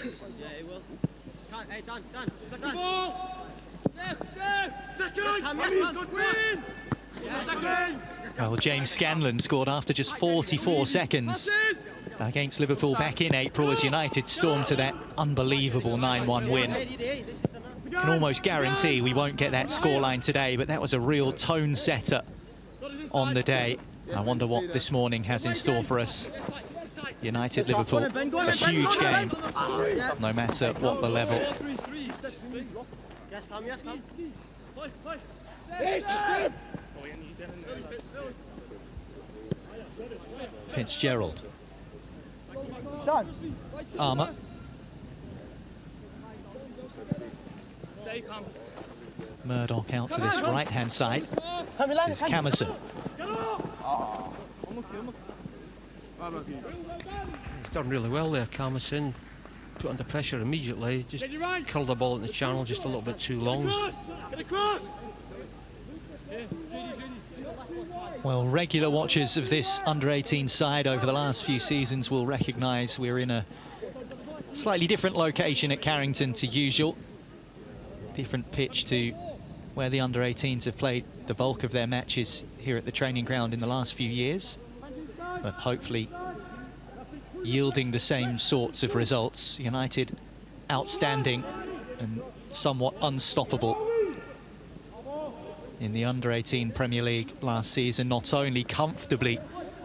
it will. Hey, Dan. Second ball! Second! Well, James Scanlon scored after just 44 seconds against Liverpool back in April as United stormed to that unbelievable 9-1 win. Can almost guarantee we won't get that scoreline today, but that was a real tone setter on the day. I wonder what this morning has in store for us. United Liverpool, a huge game, no matter what the level. Fitzgerald. Armour. Murdoch out to this right-hand side. This is Camerson. He's done really well there, Camerson. Put under pressure immediately. Just curled the ball in the channel just a little bit too long. Well, regular watchers of this under-18 side over the last few seasons will recognise we're in a slightly different location at Carrington to usual. Different pitch to where the under-18s have played the bulk of their matches here at the training ground in the last few years. But hopefully yielding the same sorts of results. United outstanding and somewhat unstoppable in the under-18 Premier League last season, not only comfortably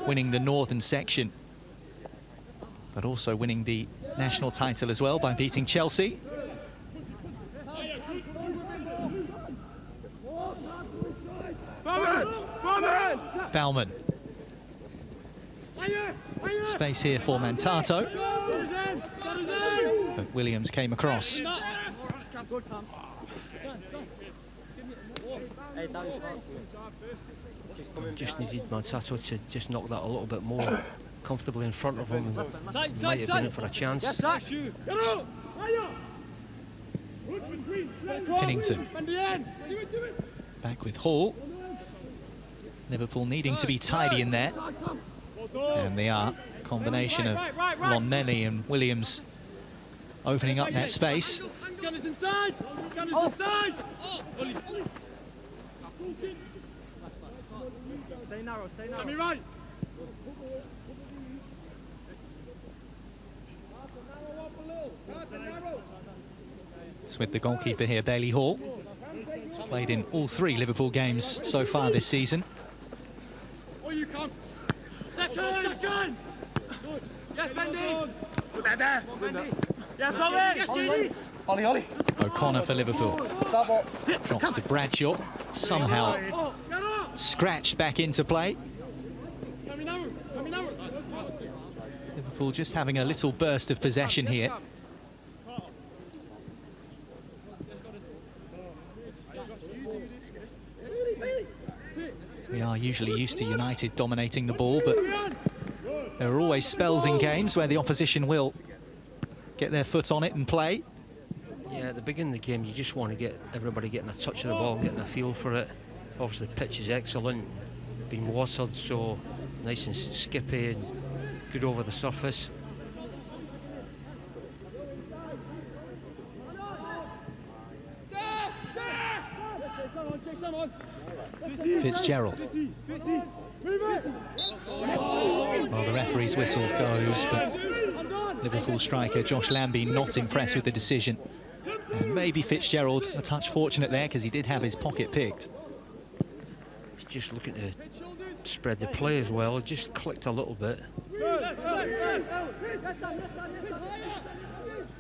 winning the northern section, but also winning the national title as well by beating Chelsea. Baumann. Space here for Mantato. But Williams came across. Just needed Mantato to just knock that a little bit more comfortably in front of him, and might have been in for a chance. Pennington. Back with Hall. Liverpool needing to be tidy in there. And they are. Combination of Lonelli and Williams opening up that space. Scanners inside! Scanners inside! Stay narrow. Let me right! It's with the goalkeeper here, Bailey Hall. Played in all 3 Liverpool games so far this season. Oh, you come! Second! Yes, Bendy! Put that there! Yes, Ollie! Yes, JD! Ollie! O'Connor for Liverpool. Drops to Bradshaw. Somehow scratched back into play. Liverpool just having a little burst of possession here. We are usually used to United dominating the ball, but there are always spells in games where the opposition will get their foot on it and play. Yeah, at the beginning of the game, you just want to get everybody getting a touch of the ball, getting a feel for it. Obviously, the pitch is excellent, been watered, so nice and skippy and good over the surface. Fitzgerald. Well, the referee's whistle goes, but Liverpool striker Josh Lambie not impressed with the decision. And maybe Fitzgerald a touch fortunate there because he did have his pocket picked. He's just looking to spread the play as well. It just clicked a little bit.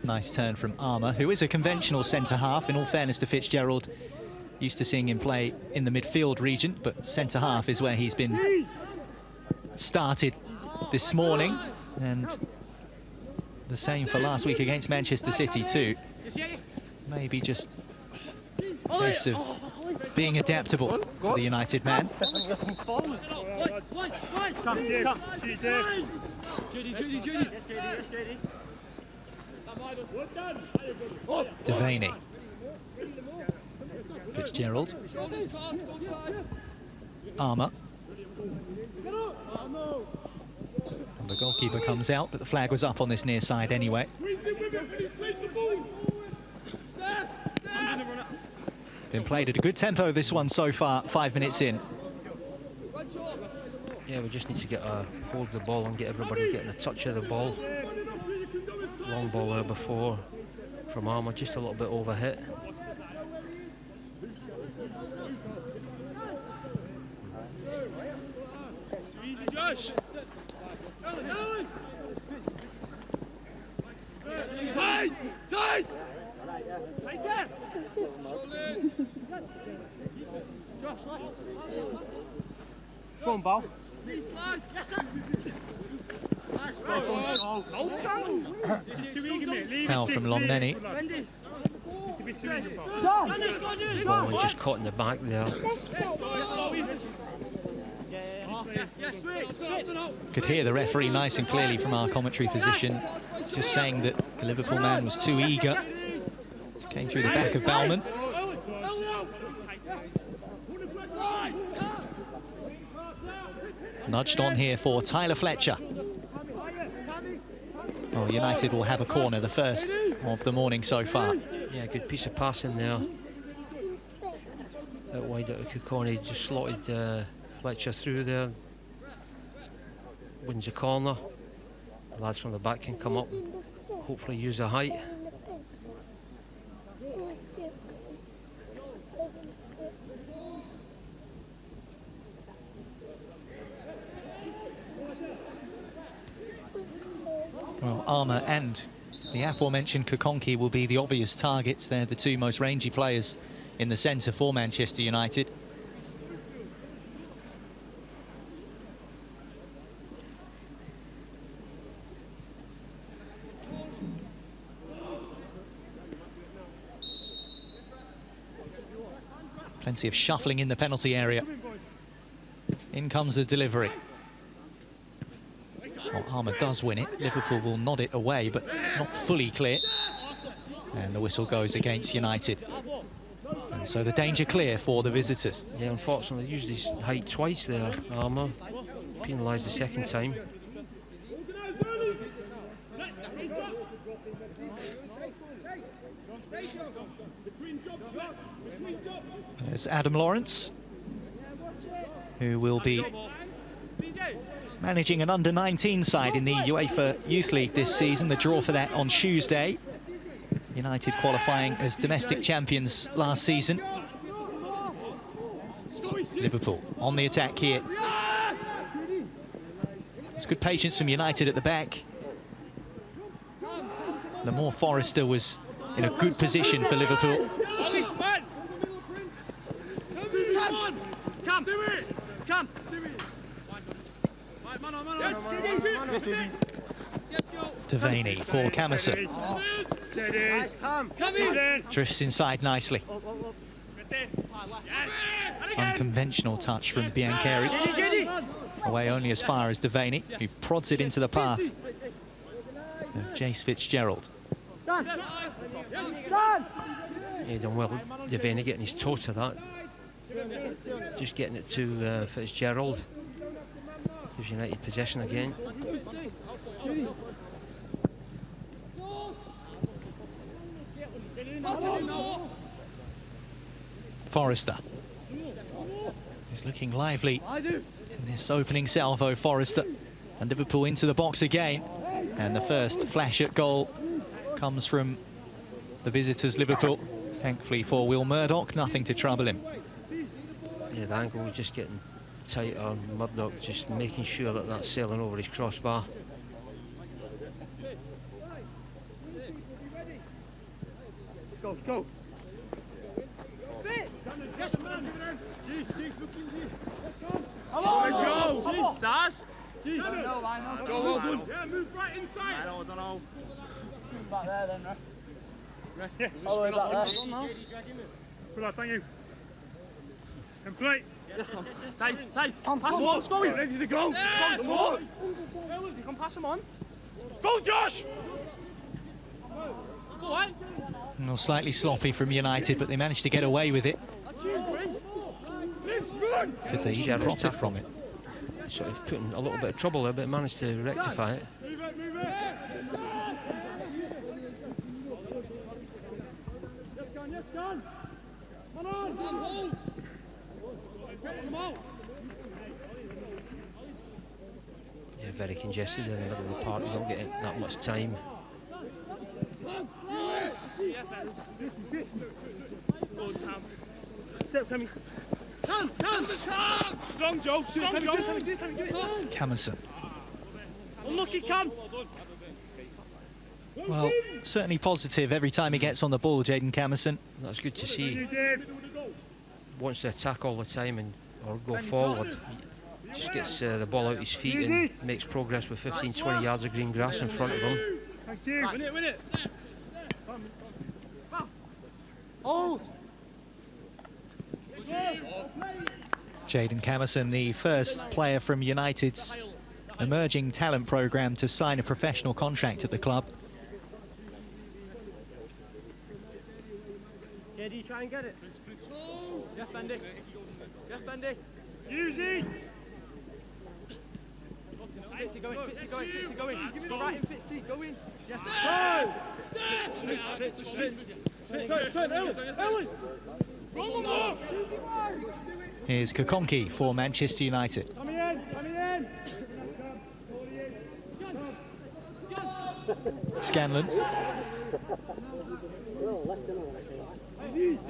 Nice turn from Armour, who is a conventional centre-half. In all fairness to Fitzgerald, used to seeing him play in the midfield region, but centre-half is where he's been started this morning. And the same for last week against Manchester City too. Maybe just a case of being adaptable for the United man. Devaney. Fitzgerald. Armour. And the goalkeeper comes out, but the flag was up on this near side anyway. Been played at a good tempo, this one so far, 5 minutes in. Yeah, we just need to get a hold of the ball and get everybody getting a touch of the ball. Long ball there before from Armour, just a little bit overhit. Easy, Josh. Tight! Tight! Go on, Bal. Foul from Lomneni. Ball just caught in the back there. Could hear the referee nice and clearly from our commentary position, just saying that the Liverpool man was too eager. Came through the back of Baumann. Nudged on here for Tyler Fletcher. Oh, United will have a corner, the first of the morning so far. Yeah, good piece of passing there. Out wide out of Kukoni, just slotted Fletcher through there. Wins the corner. The lads from the back can come up and hopefully use the height. Well, Armour and the aforementioned Kukonki will be the obvious targets. They're the two most rangy players in the centre for Manchester United. Plenty of shuffling in the penalty area. In comes the delivery. Well, Armour does win it. Liverpool will nod it away, but not fully clear. And the whistle goes against United. And so the danger clear for the visitors. Yeah, unfortunately, they used his height twice there, Armour. Penalised the second time. There's Adam Lawrence, who will be managing an under-19 side in the UEFA Youth League this season. The draw for that on Tuesday. United qualifying as domestic champions last season. Liverpool on the attack here. There's good patience from United at the back. Lamore Forrester was in a good position for Liverpool. Come! Come! Devaney for Camerson. Drifts inside nicely. Unconventional touch from Biancheri. Away only as far as Devaney, who prods it into the path of Jace Fitzgerald. Yeah, done well. Devaney getting his toe to that. Just getting it to Fitzgerald. Gives United possession again. Forrester. He's looking lively in this opening salvo, Forrester. And Liverpool into the box again. And the first flash at goal comes from the visitors, Liverpool. Thankfully for Will Murdoch, nothing to trouble him. Yeah, the angle was just getting tighter. Murdoch just making sure that that's sailing over his crossbar. Go, go. Hello, Joe. Daz. Joe, well done. Yeah, move right inside. I don't know. Back there then, right? Yeah, oh, back there. Good luck, thank you. Complete. Yes, come. Tight, tight. Pass him on, let's go. Ready to go. Come on. You can pass him on. Go, Josh. Go on. Well, slightly sloppy from United, but they managed to get away with it. Could they even profit from it? Sort of put in a little bit of trouble there, but managed to rectify it. Yeah, very congested in the middle of the park. You don't get that much time. Strong Joe, strong Joe. Camerson. Unlucky Cam. Well, certainly positive every time he gets on the ball, Jaden Camerson. That's good to see. Wants to attack all the time or go forward. He just gets the ball out his feet and makes progress with 15-20 yards of green grass in front of him. Thank you. Win it. Jaden Camerson, the first player from United's emerging talent programme to sign a professional contract at the club. Yeah, do you try and get it? Yes, Bendy. Yes, Bendy. Use it. Fitzy going, Fitzy going, Fitzy going. Go right in, Fitzy, go in. Yes. Turn, Ellen. Here's Kokonki for Manchester United. Coming in. Scanlon.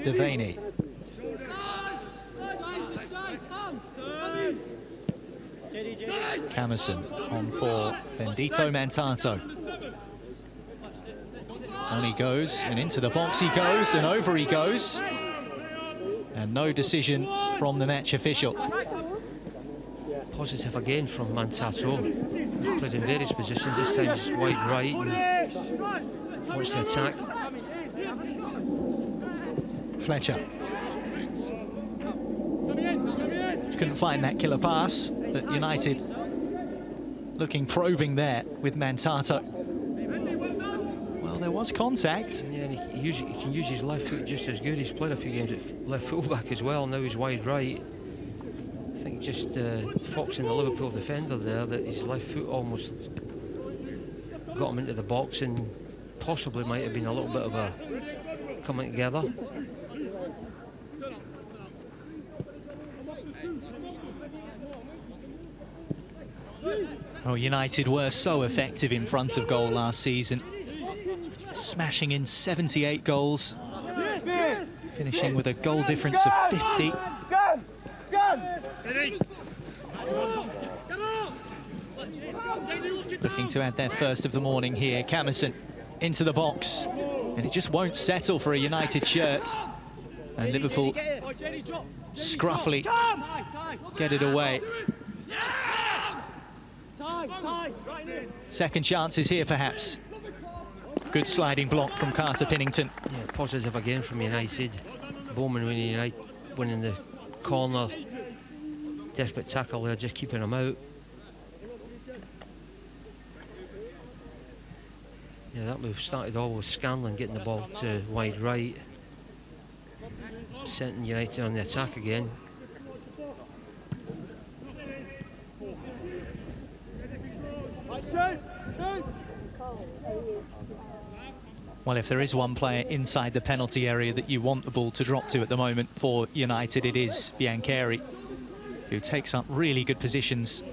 Devaney. Camerson on for Bendito Mantato. On he goes, and into the box he goes, and over he goes. And no decision from the match official. Positive again from Mantato. Played in various positions, this time he's wide right and wants to attack. Fletcher. Couldn't find that killer pass, but United looking probing there with Mantato. Well, there was contact. Yeah, and he can use his left foot just as good. He's played a few games at left fullback as well. Now he's wide right. I think just foxing the Liverpool defender there, that his left foot almost got him into the box and possibly might have been a little bit of a coming together. Oh, United were so effective in front of goal last season, smashing in 78 goals, finishing with a goal difference of 50. Looking to add their first of the morning here. Camerson into the box, and it just won't settle for a United shirt. And Liverpool scruffily get it away. Second chances here, perhaps. Good sliding block from Carter Pinnington. Yeah, positive again from United. Bowman winning the corner. Desperate tackle there, just keeping him out. Yeah, that move started all with Scanlon getting the ball to wide right. Sending United on the attack again. Well, if there is one player inside the penalty area that you want the ball to drop to at the moment for United, it is Biancheri, who takes up really good positions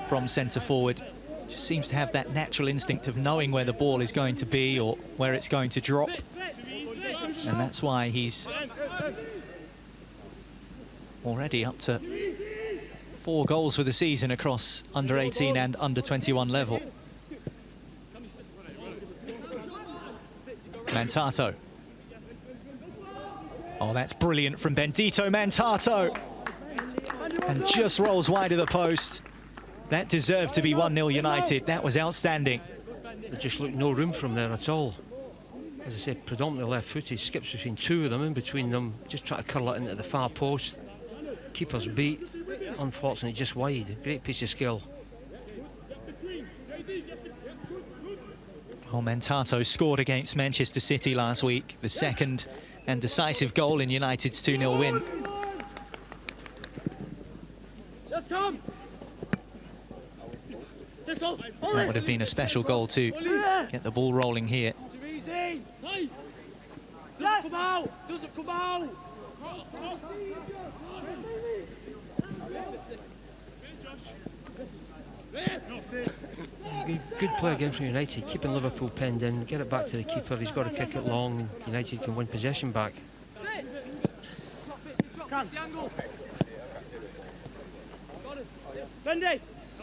from centre forward. Just seems to have that natural instinct of knowing where the ball is going to be or where it's going to drop. And that's why he's already up to 4 goals for the season across under 18 and under 21 level. Mantato. Oh, that's brilliant from Bendito Mantato. And just rolls wide of the post. That deserved to be 1-0 United. That was outstanding. There just looked no room from there at all. As I said, predominantly left-footed, skips between 2 of them, in between them, just try to curl it into the far post. Keeper's beat, unfortunately just wide. Great piece of skill. Oh, Mantato scored against Manchester City last week, the second and decisive goal in United's 2-0 win. That would have been a special goal to get the ball rolling here. Doesn't come out! Doesn't come out! Good play again from United, keeping Liverpool penned in, get it back to the keeper, he's got to kick it long, and United can win possession back.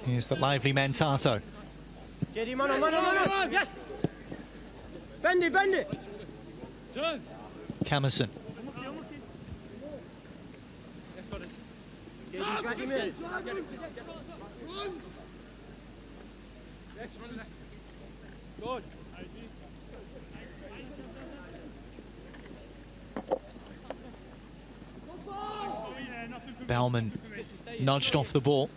Here's the lively Mentato. Get him on, yes! Bendy! Camerson. Drag him in. Good. Bellman nudged off the ball.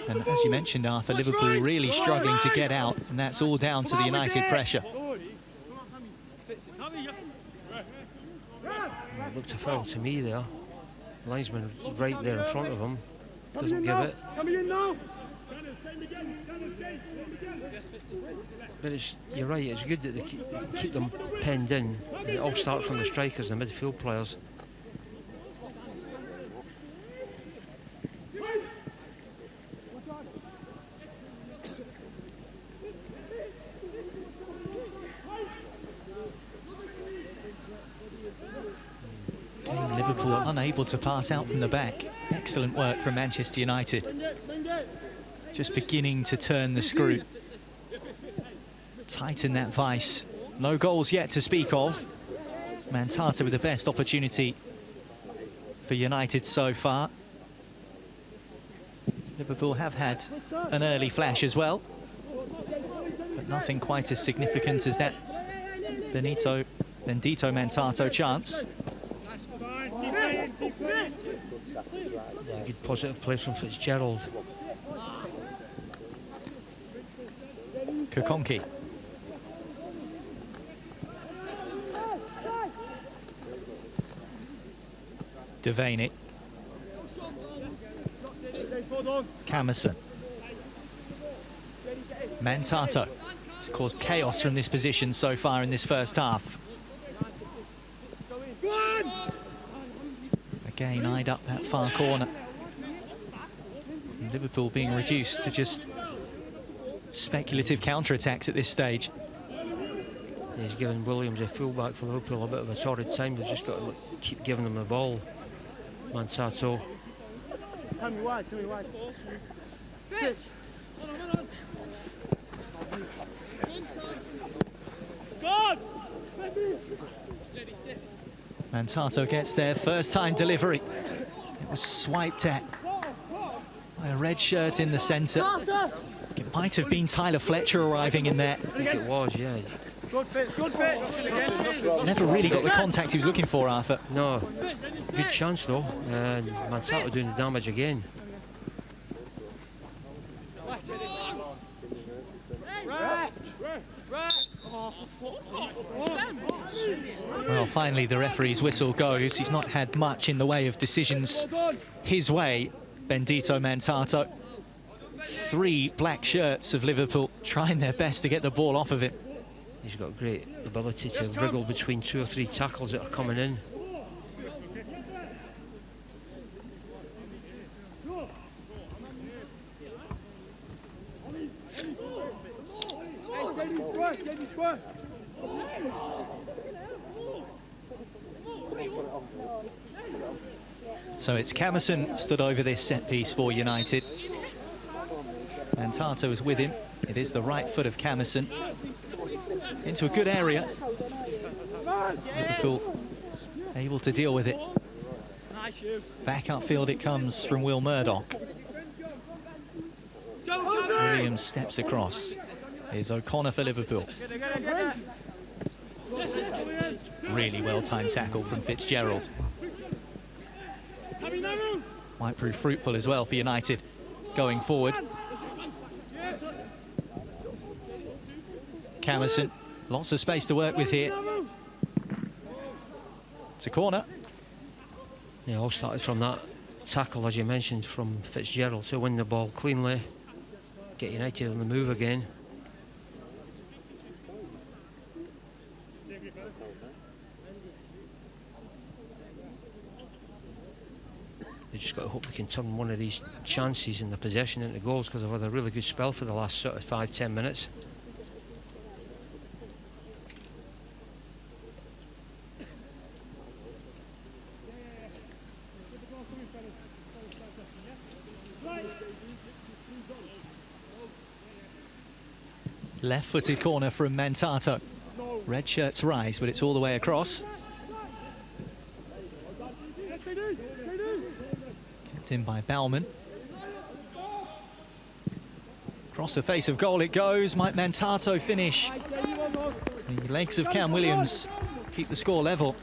And as you mentioned, Arthur, Liverpool really struggling to get out, and that's all down to the United pressure. It looked a foul to me there. Linesman right there in front of him. Doesn't give it. But you're right, it's good that they keep them penned in. And it all starts from the strikers and the midfield players. Liverpool unable to pass out from the back. Excellent work from Manchester United. Just beginning to turn the screw. Tighten that vice. No goals yet to speak of. Mantata with the best opportunity for United so far. Liverpool have had an early flash as well, but nothing quite as significant as that Bendito Mentato chance. Yeah, good positive play from Fitzgerald. Kokonki. Devaney. Camerson. Mentato has caused chaos from this position so far in this first half. Again, eyed up that far corner. And Liverpool being reduced to just speculative counter-attacks at this stage. He's given Williams, a fullback for Liverpool, a bit of a torrid time. They've just got to keep giving him the ball. Mentato. Tell me wide. Mentato gets their first time delivery. It was swiped at by a red shirt in the centre. It might have been Tyler Fletcher arriving in there. I think it was, yeah. Good fit. Never really got the contact he was looking for, Arthur. No, good chance though, and Mentato doing the damage again. Well, finally the referee's whistle goes. He's not had much in the way of decisions his way, Bendito Mentato. 3 black shirts of Liverpool trying their best to get the ball off of him. He's got great ability to wriggle between 2 or 3 tackles that are coming in. So it's Camerson stood over this set piece for United. Mentato is with him. It is the right foot of Camerson. Into a good area. Liverpool able to deal with it. Back upfield it comes from Will Murdoch. Williams steps across. Here's O'Connor for Liverpool. Really well-timed tackle from Fitzgerald. Might prove fruitful as well for United going forward. Camerson, lots of space to work with here. It's a corner. Yeah, all started from that tackle, as you mentioned, from Fitzgerald to win the ball cleanly. Get United on the move again. They just got to hope they can turn one of these chances in the possession into goals, because they've had a really good spell for the last sort of 5-10 minutes. Left-footed corner from Mantato. Red shirts rise, but it's all the way across. Kept in by Baumann. Across the face of goal it goes. Might Mantato finish? The legs of Cam Williams keep the score level.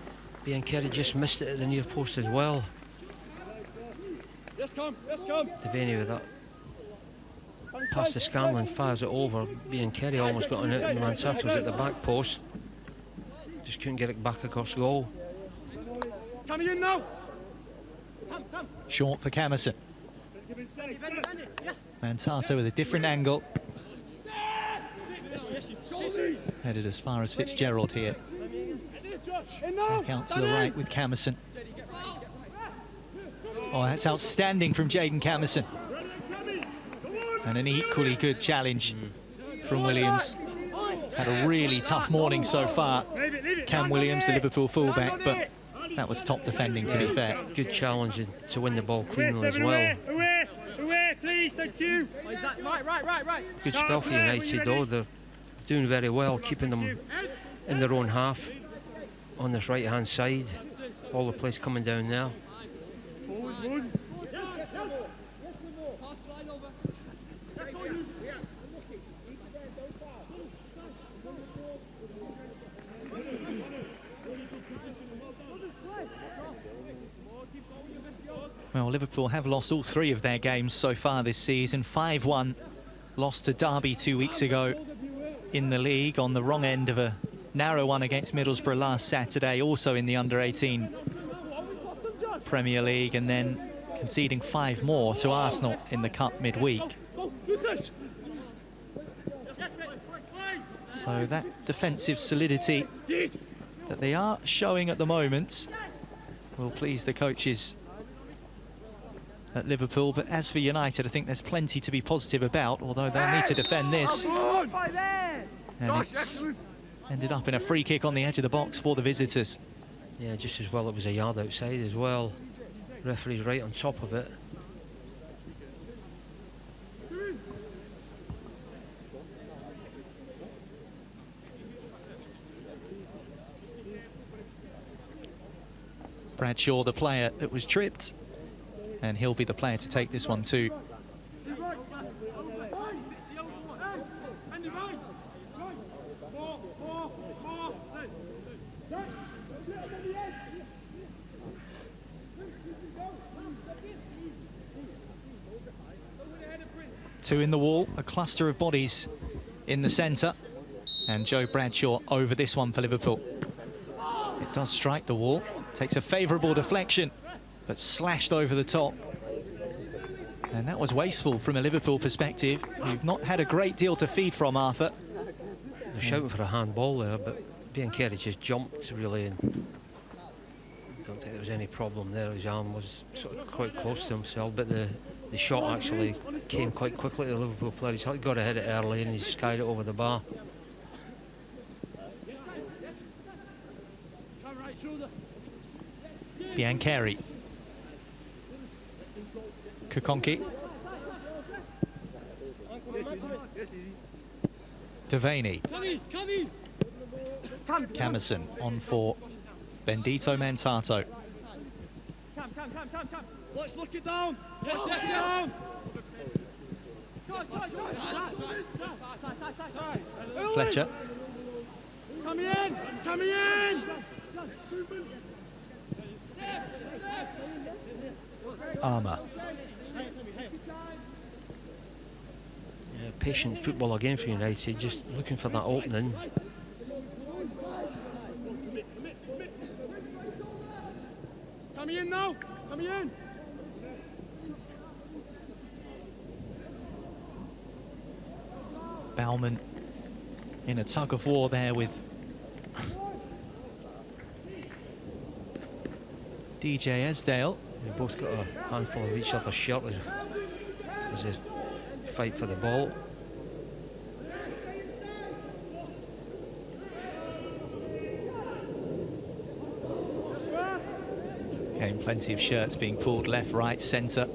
Biancheri just missed it at the near post as well. Devaney with that pass to Scanlon, fires it over. Biancheri almost got on it, and Mantato was at the back post. Just couldn't get it back across goal. Coming in now. Short for Camerson. Mantato with a different angle. Headed as far as Fitzgerald here. Back out to the right with Camerson. Oh, that's outstanding from Jaden Camerson. And an equally good challenge from Williams. He's had a really tough morning so far. Cam Williams, the Liverpool fullback, but that was top defending, to be fair. Good challenge to win the ball cleanly as well. Away, please, thank you. Right. Good spell for United though. They're doing very well, keeping them in their own half on this right-hand side. All the place coming down now. Well, Liverpool have lost all 3 of their games so far this season. 5-1 lost to Derby 2 weeks ago in the league on the wrong end of a narrow one against Middlesbrough last Saturday, also in the under-18 Premier League, and then conceding 5 more to Arsenal in the Cup midweek. So that defensive solidity that they are showing at the moment will please the coaches at Liverpool, but as for United, I think there's plenty to be positive about, although they'll need to defend this. And it's ended up in a free kick on the edge of the box for the visitors. Yeah, just as well it was a yard outside as well. Referee's right on top of it. Bradshaw, the player that was tripped, and he'll be the player to take this one too. Two in the wall, a cluster of bodies in the centre, and Joe Bradshaw over this one for Liverpool. It does strike the wall, takes a favourable deflection, but slashed over the top. And that was wasteful from a Liverpool perspective. You've not had a great deal to feed from, Arthur. They're shouting for a handball there, but Biancheri just jumped really, and I don't think there was any problem there. His arm was sort of quite close to himself, but the shot actually came quite quickly to the Liverpool player. He's got to hit it early and he skied it over the bar. Biancheri. Kukonki. Devaney. Camerson on for Bendito Mantato. Let's look it down. Yes. Fletcher. Coming in. Armour. Yeah, patient football again for United, just looking for that opening. Coming in now. Coming in. Baumann in a tug of war there with DJ Esdale. They both got a handful of each other's shirt as they fight for the ball. Again, plenty of shirts being pulled left, right, centre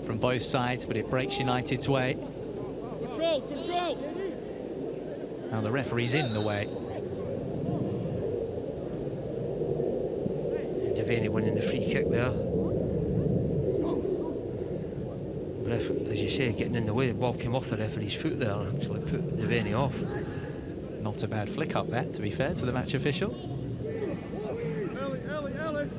from both sides, but it breaks United's way. Control, control! Now the referee's in the way. Devaney winning the free kick there. As you say, getting in the way, the ball came off the referee's foot there and actually put Devaney off. Not a bad flick up that, to be fair to the match official. Early.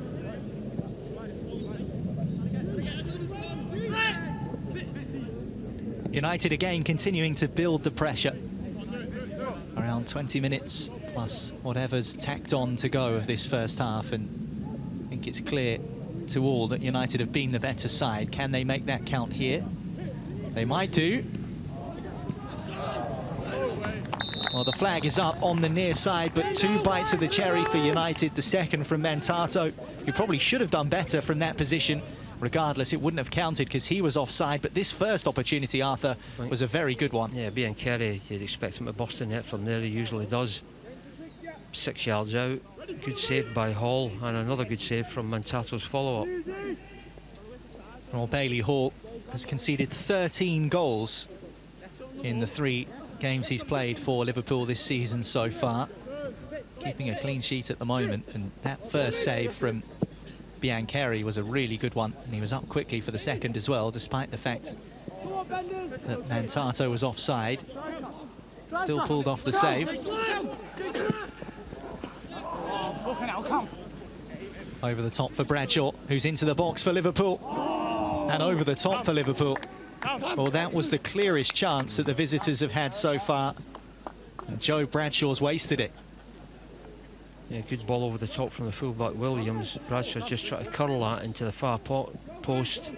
United again continuing to build the pressure. Around 20 minutes plus whatever's tacked on to go of this first half, and I think it's clear to all that United have been the better side. Can they make that count here? They might do. Well, the flag is up on the near side, but 2 bites of the cherry for United. The second from Mantato, who probably should have done better from that position. Regardless, it wouldn't have counted because he was offside, but this first opportunity, Arthur, was a very good one. Yeah, being Kerry, you'd expect him to bust the net from there. He usually does. 6 yards out. Good save by Hall, and another good save from Mantato's follow-up. Well, Bailey Hall has conceded 13 goals in the 3 games he's played for Liverpool this season so far. Keeping a clean sheet at the moment, and that first save from Biancheri was a really good one, and he was up quickly for the second as well, despite the fact that Mantato was offside. Still pulled off the save. Over the top for Bradshaw, who's into the box for Liverpool. And over the top for Liverpool. Well, that was the clearest chance that the visitors have had so far. And Joe Bradshaw's wasted it. Yeah, good ball over the top from the fullback Williams. Bradshaw just tried to curl that into the far post.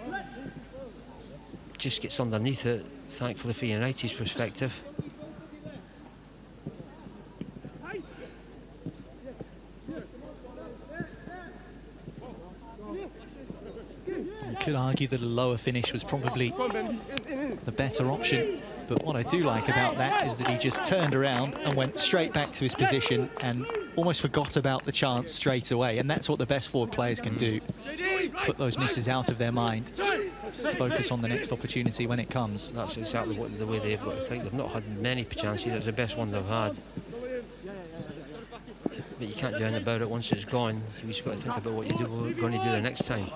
Just gets underneath it, thankfully for United's perspective. You could argue that a lower finish was probably the better option. But what I do like about that is that he just turned around and went straight back to his position and almost forgot about the chance straight away. And that's what the best forward players can do. Put those misses out of their mind. Focus on the next opportunity when it comes. That's exactly the way they've got to think. They've not had many chances. It's the best one they've had. But you can't do anything about it once it's gone. You just got to think about what you're going to do the next time.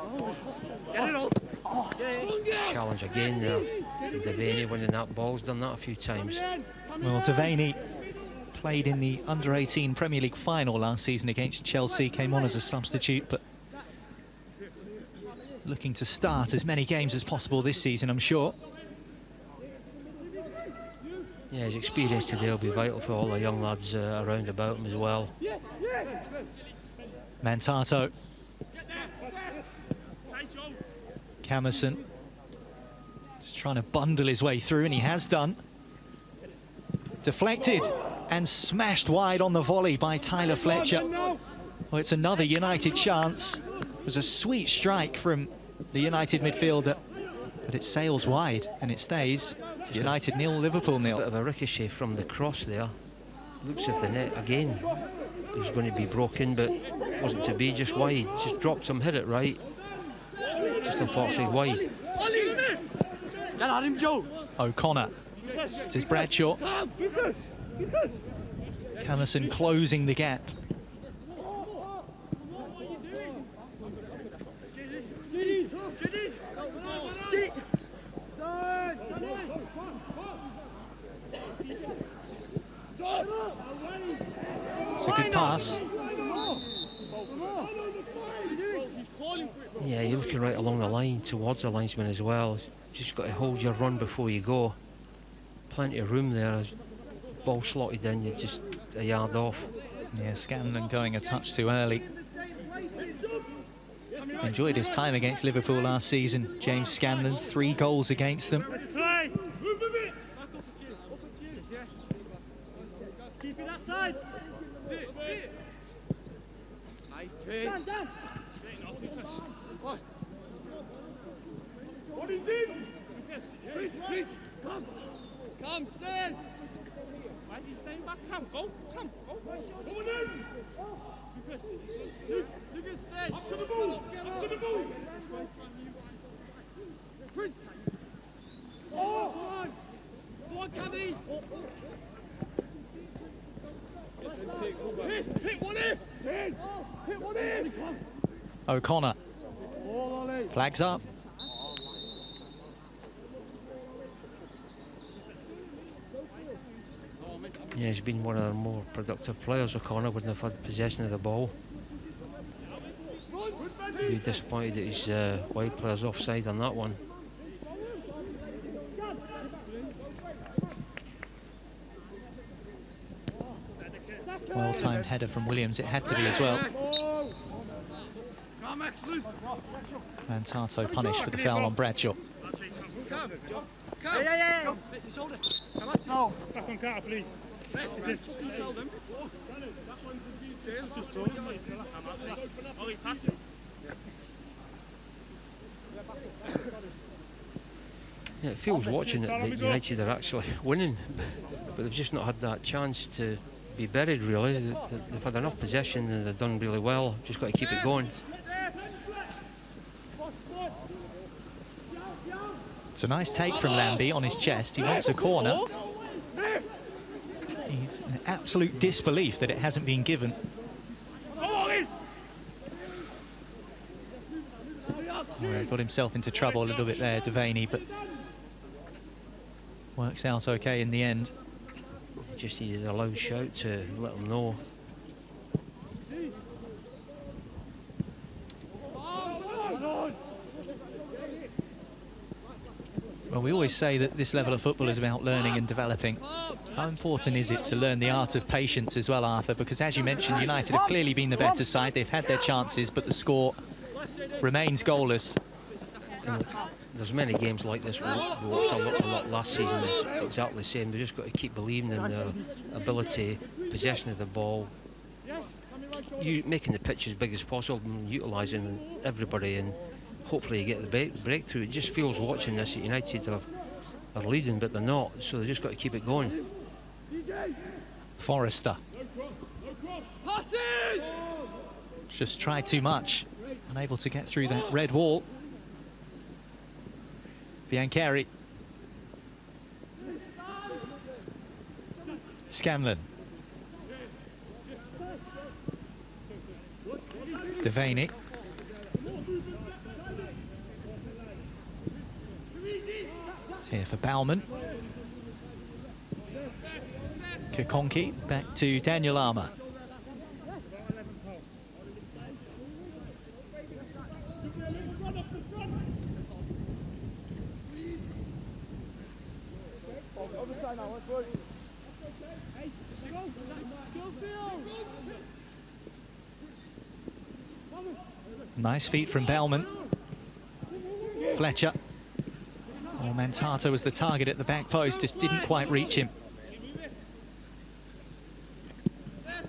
Challenge again there. Devaney winning that ball. He's done that a few times. Well, Devaney played in the Under-18 Premier League final last season against Chelsea. Came on as a substitute, but looking to start as many games as possible this season, I'm sure. Yeah, his experience today will be vital for all the young lads around about him as well. Mantato. Camerson. Just trying to bundle his way through, and he has done. Deflected and smashed wide on the volley by Tyler Fletcher. Well, it's another United chance. It was a sweet strike from the United midfielder, but it sails wide and it stays. United 0, Liverpool 0. Bit of a ricochet from the cross there. Looks as if the net again was going to be broken, but wasn't to be. Just wide. Just dropped him, hit it right. Just unfortunately wide. O'Connor. This is Bradshaw. Camerson closing the gap. It's a good pass. Yeah, you're looking right along the line towards the linesman as well. Just got to hold your run before you go. Plenty of room there. Ball slotted in, you're just a yard off. Yeah, Scanlon going a touch too early. Enjoyed his time against Liverpool last season. James Scanlon, 3 goals against them. Come, stay! Why is he staying back? Come, go, come, go. Go on in! Lucas, stay! Up to the ball! Up to the ball! Prince! Oh! Go on, Caddy! Hit one in! Hit one in! O'Connor. Flags up. Yeah, he's been one of the more productive players. O'Connor wouldn't have had possession of the ball. Be disappointed that his wide player's offside on that one. Well-timed header from Williams. It had to be as well. And Tato punished for the foul on Bradshaw. Yeah. No. Back on Carter, please. Tell them. Ollie, pass it. Yeah, it feels watching it that United are actually winning, but they've just not had that chance to be buried, really. They've had enough possession and they've done really well. Just got to keep it going. It's a nice take from Lambie on his chest. He wants a corner. He's in absolute disbelief that it hasn't been given. Got himself into trouble a little bit there, Devaney, but works out okay in the end. Just needed a loud shout to let them know. Well, we always say that this level of football is about learning and developing. How important is it to learn the art of patience as well, Arthur? Because as you mentioned, United have clearly been the better side. They've had their chances, but the score remains goalless. And there's many games like this. We watched a lot last season. It's exactly the same. They've just got to keep believing in their ability, possession of the ball, making the pitch as big as possible, and utilising everybody, and hopefully you get the breakthrough. It just feels watching this that United are leading, but they're not, so they've just got to keep it going. Forrester. Just tried too much. Unable to get through that red wall. Biancheri. Scanlon. Devaney. It's here for Bauman. Kakonki back to Daniel Armour. Nice feet from Bellman. Fletcher. Oh, Mantato was the target at the back post, just didn't quite reach him.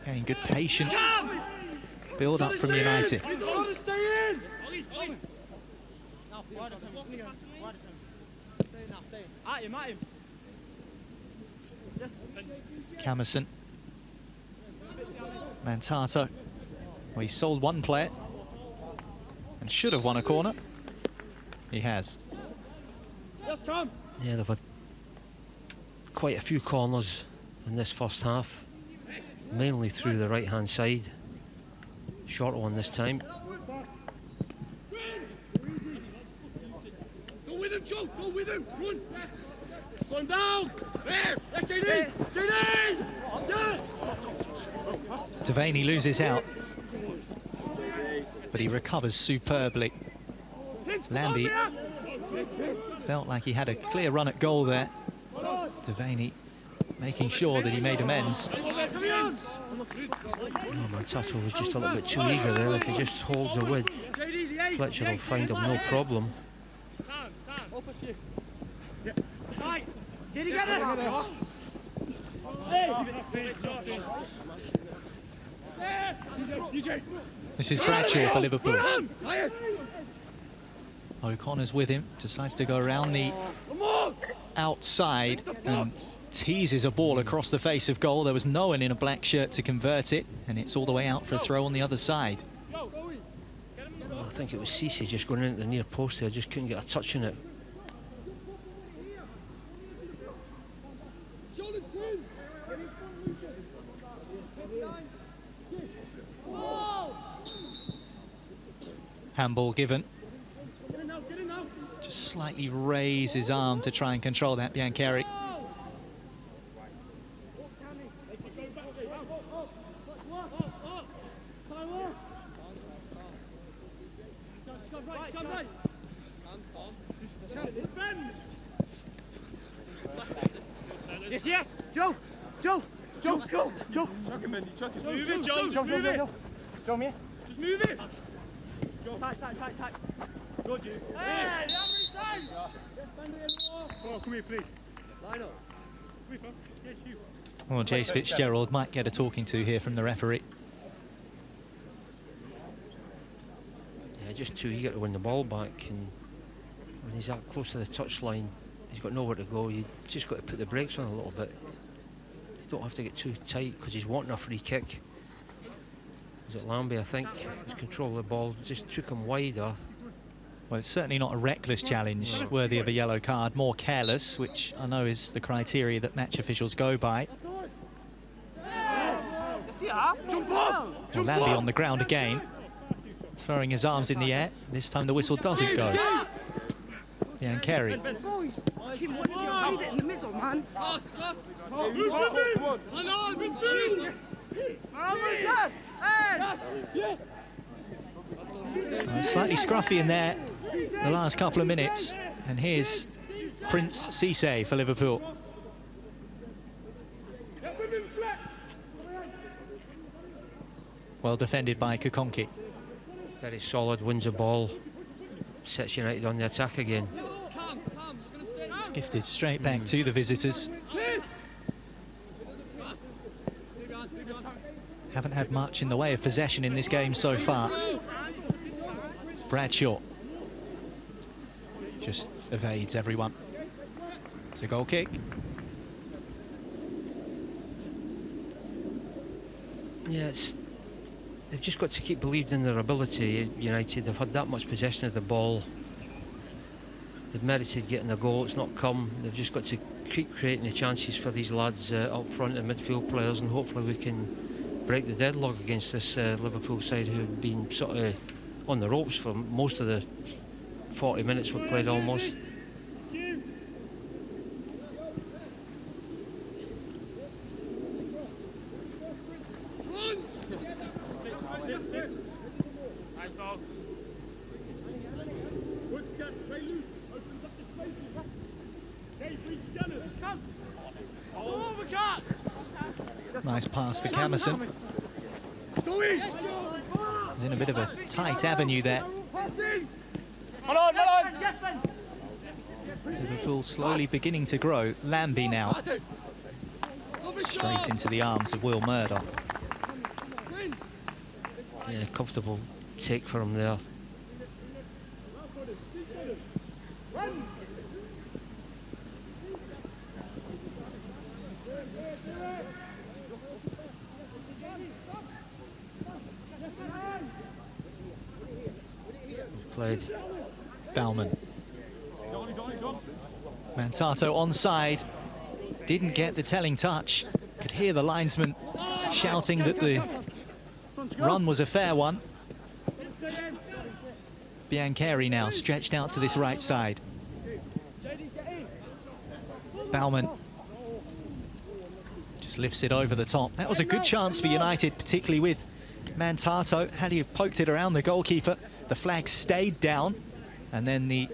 Again, good patient build up from United. Camerson. Mantato. Well, he sold one player and should have won a corner. He has. Yeah, they've had quite a few corners in this first half, mainly through the right-hand side. Short one this time. Go with him, Joe. Go with him. Run. Slow him down. There. That's JD. JD. Yes. Devaney loses out, but he recovers superbly. Lambie felt like he had a clear run at goal there. Devaney making sure that he made amends. Oh, Mantato was just a little bit too eager there. If he just holds the width, Fletcher will find him no problem. Get together. This is Bradshaw for Liverpool. O'Connor's with him, decides to go around the outside and teases a ball across the face of goal. There was no one in a black shirt to convert it, and it's all the way out for a throw on the other side. Oh, I think it was Cisse just going into the near post there, just couldn't get a touch on it. Handball given. Just slightly raise his arm to try and control that, Biancheri. Yes, yeah. Joe. Chuck him in. Move it, Joe. Move it. Joe, me. Just move it. Tight. Good, you. Hey, oh, come here, please. Line up. Yes, you. Well, Jace Fitzgerald might get a talking to here from the referee. Yeah, just too eager to win the ball back, and when he's that close to the touchline, he's got nowhere to go. You just got to put the brakes on a little bit. You don't have to get too tight because he's wanting a free kick. Was it Lambie, I think? His control of the ball just took him wider. Well, it's certainly not a reckless challenge worthy of a yellow card, more careless, which I know is the criteria that match officials go by. Well, Lambie on the ground again, throwing his arms in the air. This time the whistle doesn't go. Biancheri. In the middle, man. Slightly scruffy in there the last couple of minutes, and here's Prince Cisse for Liverpool. Well defended by Kukonki. Very solid, wins the ball, sets United on the attack again. It's gifted straight back to the visitors. Haven't had much in the way of possession in this game so far. Bradshaw just evades everyone. It's a goal kick. Yeah, they've just got to keep believing in their ability, United. They've had that much possession of the ball. They've merited getting a goal, it's not come. They've just got to keep creating the chances for these lads up front and midfield players, and hopefully we can break the deadlock against this Liverpool side who've been sort of on the ropes for most of the 40 minutes we've played almost. Nice pass for Camerson. He's in a bit of a tight avenue there. Liverpool slowly beginning to grow. Lambie now. Straight into the arms of Will Murdoch. Yeah, comfortable take for him there. Played. Bauman. Mantato onside. Didn't get the telling touch. Could hear the linesman shouting that the run was a fair one. Biancheri now stretched out to this right side. Bauman just lifts it over the top. That was a good chance for United, particularly with Mantato. Had he poked it around the goalkeeper, the flag stayed down, and then the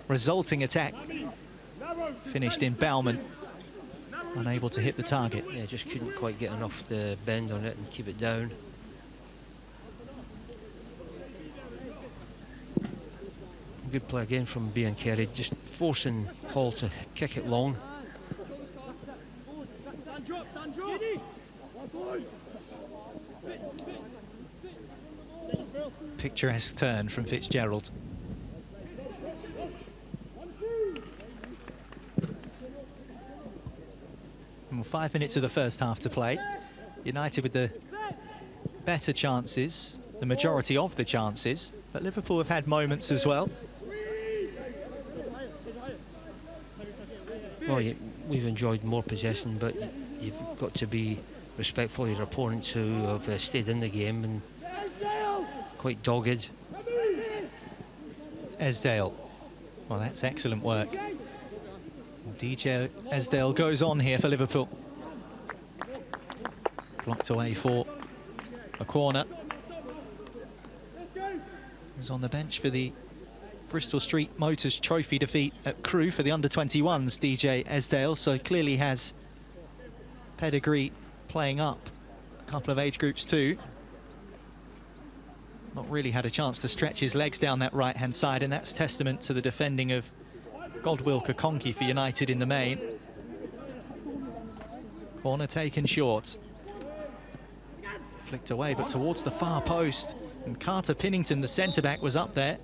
resulting attack finished in Bauman, unable to hit the target. Yeah, just couldn't quite get enough to bend on it and keep it down. Good play again from Biancheri, just forcing Hall to kick it long. Picturesque turn from Fitzgerald. 5 minutes of the first half to play. United with the better chances, the majority of the chances, but Liverpool have had moments as well. Well, we've enjoyed more possession, but you've got to be respectful of your opponents who have stayed in the game and quite dogged. Esdale. Well, that's excellent work. DJ Esdale goes on here for Liverpool. Blocked away for a corner. He's on the bench for the Bristol Street Motors Trophy defeat at Crewe for the under-21s, DJ Esdale, so clearly has pedigree playing up a couple of age groups too. Not really had a chance to stretch his legs down that right-hand side, and that's testament to the defending of Godwill Kakonki for United in the main. Corner taken short. Flicked away, but towards the far post. And Carter Pinnington, the centre-back, was up there.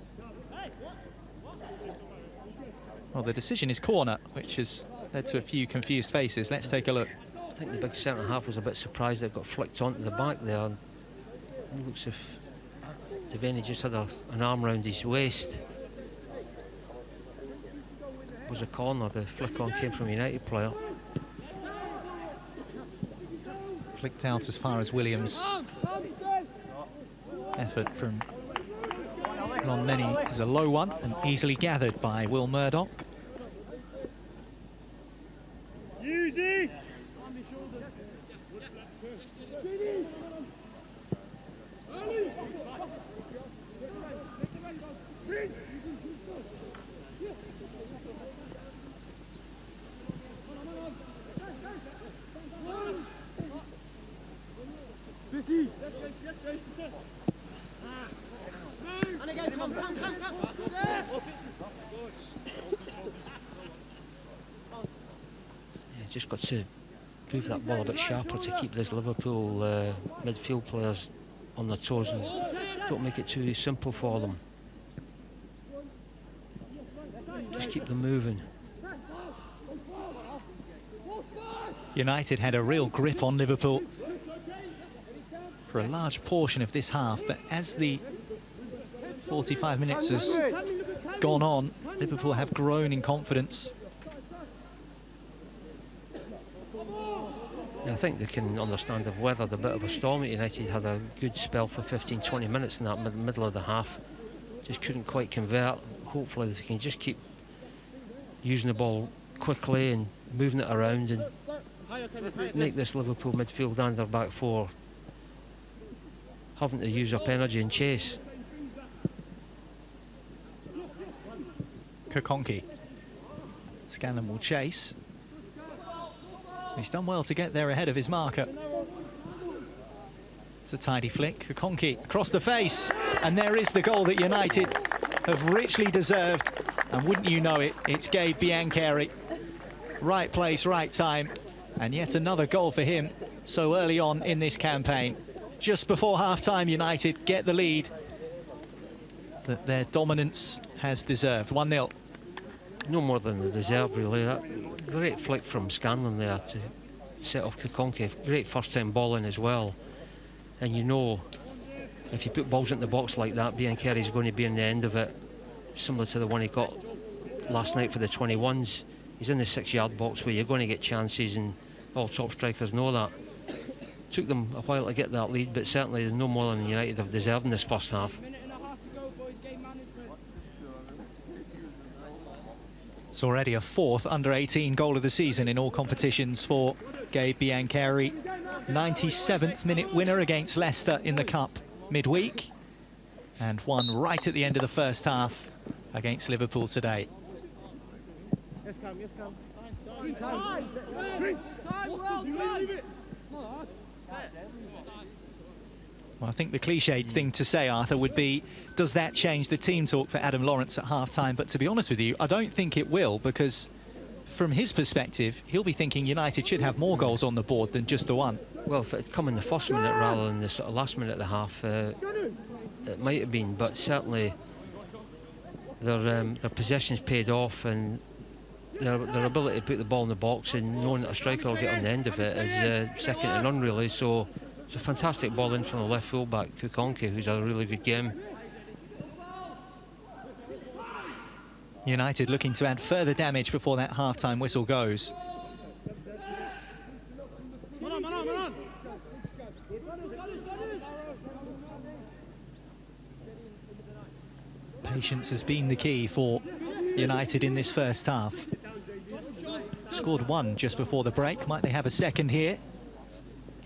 Well, the decision is corner, which has led to a few confused faces. Let's take a look. I think the big centre-half was a bit surprised that it got flicked onto the back there. It looks as if Devaney just had an arm round his waist. It was a corner. The flick on came from a United player. Flicked out as far as Williams. Effort from Lonmeny is a low one and easily gathered by Will Murdoch. Easy. Just got to move that ball a bit sharper to keep those Liverpool midfield players on their toes and don't make it too simple for them. Just keep them moving. United had a real grip on Liverpool for a large portion of this half, but as the 45 minutes has gone on, Liverpool have grown in confidence. I think they can understand they've weathered a bit of a storm at United. Had a good spell for 15-20 minutes in that middle of the half. Just couldn't quite convert. Hopefully they can just keep using the ball quickly and moving it around and make this Liverpool midfield and their back four having to use up energy and chase. Kakonki. Scanlon will chase. He's done well to get there ahead of his marker. It's a tidy flick. Kakonki across the face. And there is the goal that United have richly deserved. And wouldn't you know it, it's Gabe Biancheri. Right place, right time. And yet another goal for him so early on in this campaign. Just before half-time, United get the lead that their dominance has deserved. 1-0. No more than they deserve, really. That great flick from Scanlon there to set off Kakonki. Great first-time ball in as well. And you know, if you put balls into the box like that, Biancheri's going to be in the end of it, similar to the one he got last night for the 21s. He's in the 6-yard box where you're going to get chances, and all top strikers know that. Took them a while to get that lead, but certainly no more than United have deserved in this first half. It's already a fourth under-18 goal of the season in all competitions for Gabe Biancheri. 97th minute winner against Leicester in the Cup midweek, and one right at the end of the first half against Liverpool today. Well, I think the cliched thing to say, Arthur, would be, does that change the team talk for Adam Lawrence at half-time? But to be honest with you, I don't think it will, because from his perspective, he'll be thinking United should have more goals on the board than just the one. Well, if it had come in the first minute rather than the sort of last minute of the half, it might have been, but certainly their possessions paid off, and their ability to put the ball in the box and knowing that a striker will get on the end of it is second to none, really. So it's a fantastic ball in from the left full-back, Kukonke, who's had a really good game. United looking to add further damage before that half-time whistle goes. Patience has been the key for United in this first half. Scored one just before the break. Might they have a second here?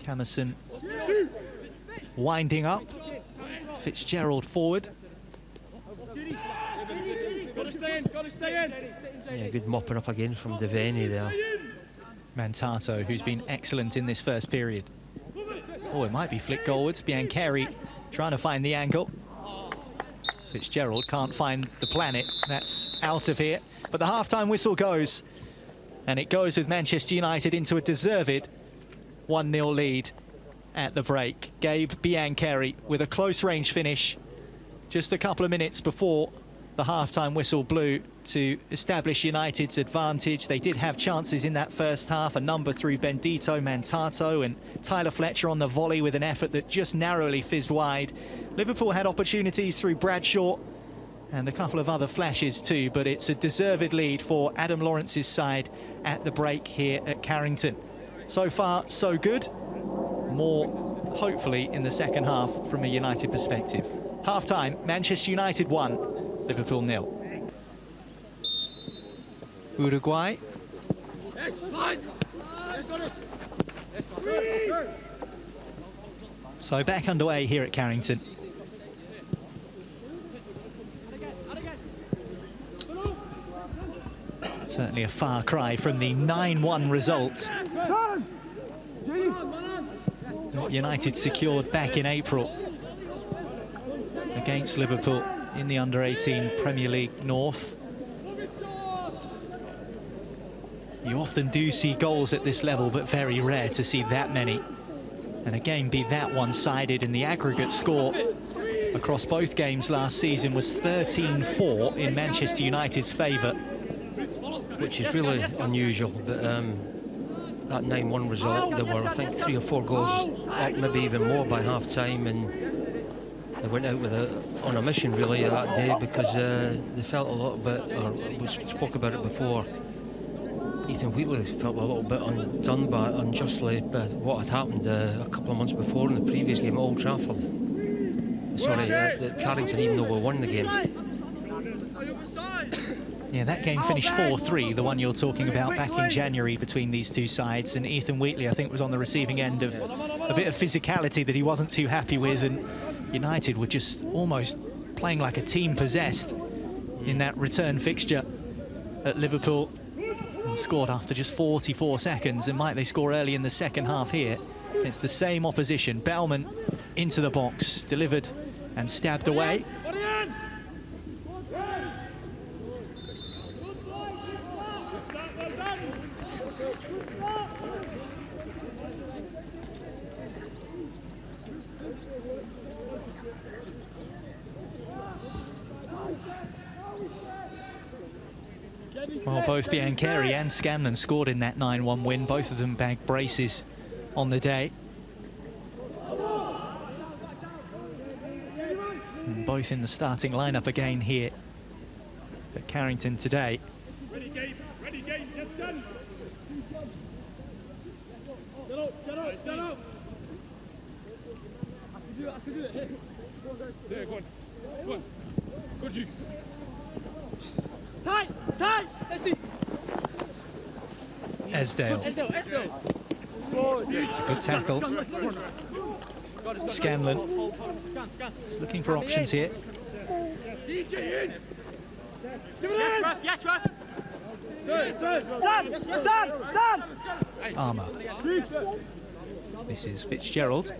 Camerson winding up. Fitzgerald forward. Yeah, good mopping up again from Devaney there. Mantato, who's been excellent in this first period. Oh, it might be flick goalwards. Biancheri trying to find the angle. Fitzgerald can't find the planet. That's out of here. But the half-time whistle goes. And it goes with Manchester United into a deserved 1-0 lead at the break. Gabe Biancheri with a close-range finish just a couple of minutes before the half-time whistle blew to establish United's advantage. They did have chances in that first half, a number through Bendito, Mantato and Tyler Fletcher on the volley with an effort that just narrowly fizzed wide. Liverpool had opportunities through Bradshaw and a couple of other flashes too, but it's a deserved lead for Adam Lawrence's side at the break here at Carrington. So far, so good. More, hopefully, in the second half from a United perspective. Half-time, Manchester United 1, Liverpool 0. Uruguay. So back underway here at Carrington. Certainly a far cry from the 9-1 result that United secured back in April against Liverpool in the Under-18 Premier League North. You often do see goals at this level, but very rare to see that many. And a game be that one-sided, and the aggregate score across both games last season was 13-4 in Manchester United's favour. Which is really unusual, but that 9-1 result, there were, I think, 3 or 4 goals up, maybe even more by half-time, and they went out with on a mission, really, that day, because they felt a little bit, or we spoke about it before, Ethan Wheatley felt a little bit undone by unjustly by what had happened a couple of months before in the previous game at Old Trafford. Sorry, at Carrington, even though we won the game. Yeah, that game finished 4-3, the one you're talking about back in January between these two sides, and Ethan Wheatley, I think, was on the receiving end of a bit of physicality that he wasn't too happy with, and United were just almost playing like a team possessed in that return fixture at Liverpool, and scored after just 44 seconds, and might they score early in the second half here against the same opposition. Bellman into the box, delivered and stabbed away. Well, both Biancheri and Scanlon scored in that 9-1 win. Both of them bagged braces on the day. And both in the starting lineup again here at Carrington today. Ready, Gabe. Ready, Gabe. Yes, done. Get up. Get up. I can do it. Here. There, go on. Go on. Good, you. Tight. Esdale. It's a good tackle. Scanlon is looking for options here. Yes, Raf. Armour. This is Fitzgerald.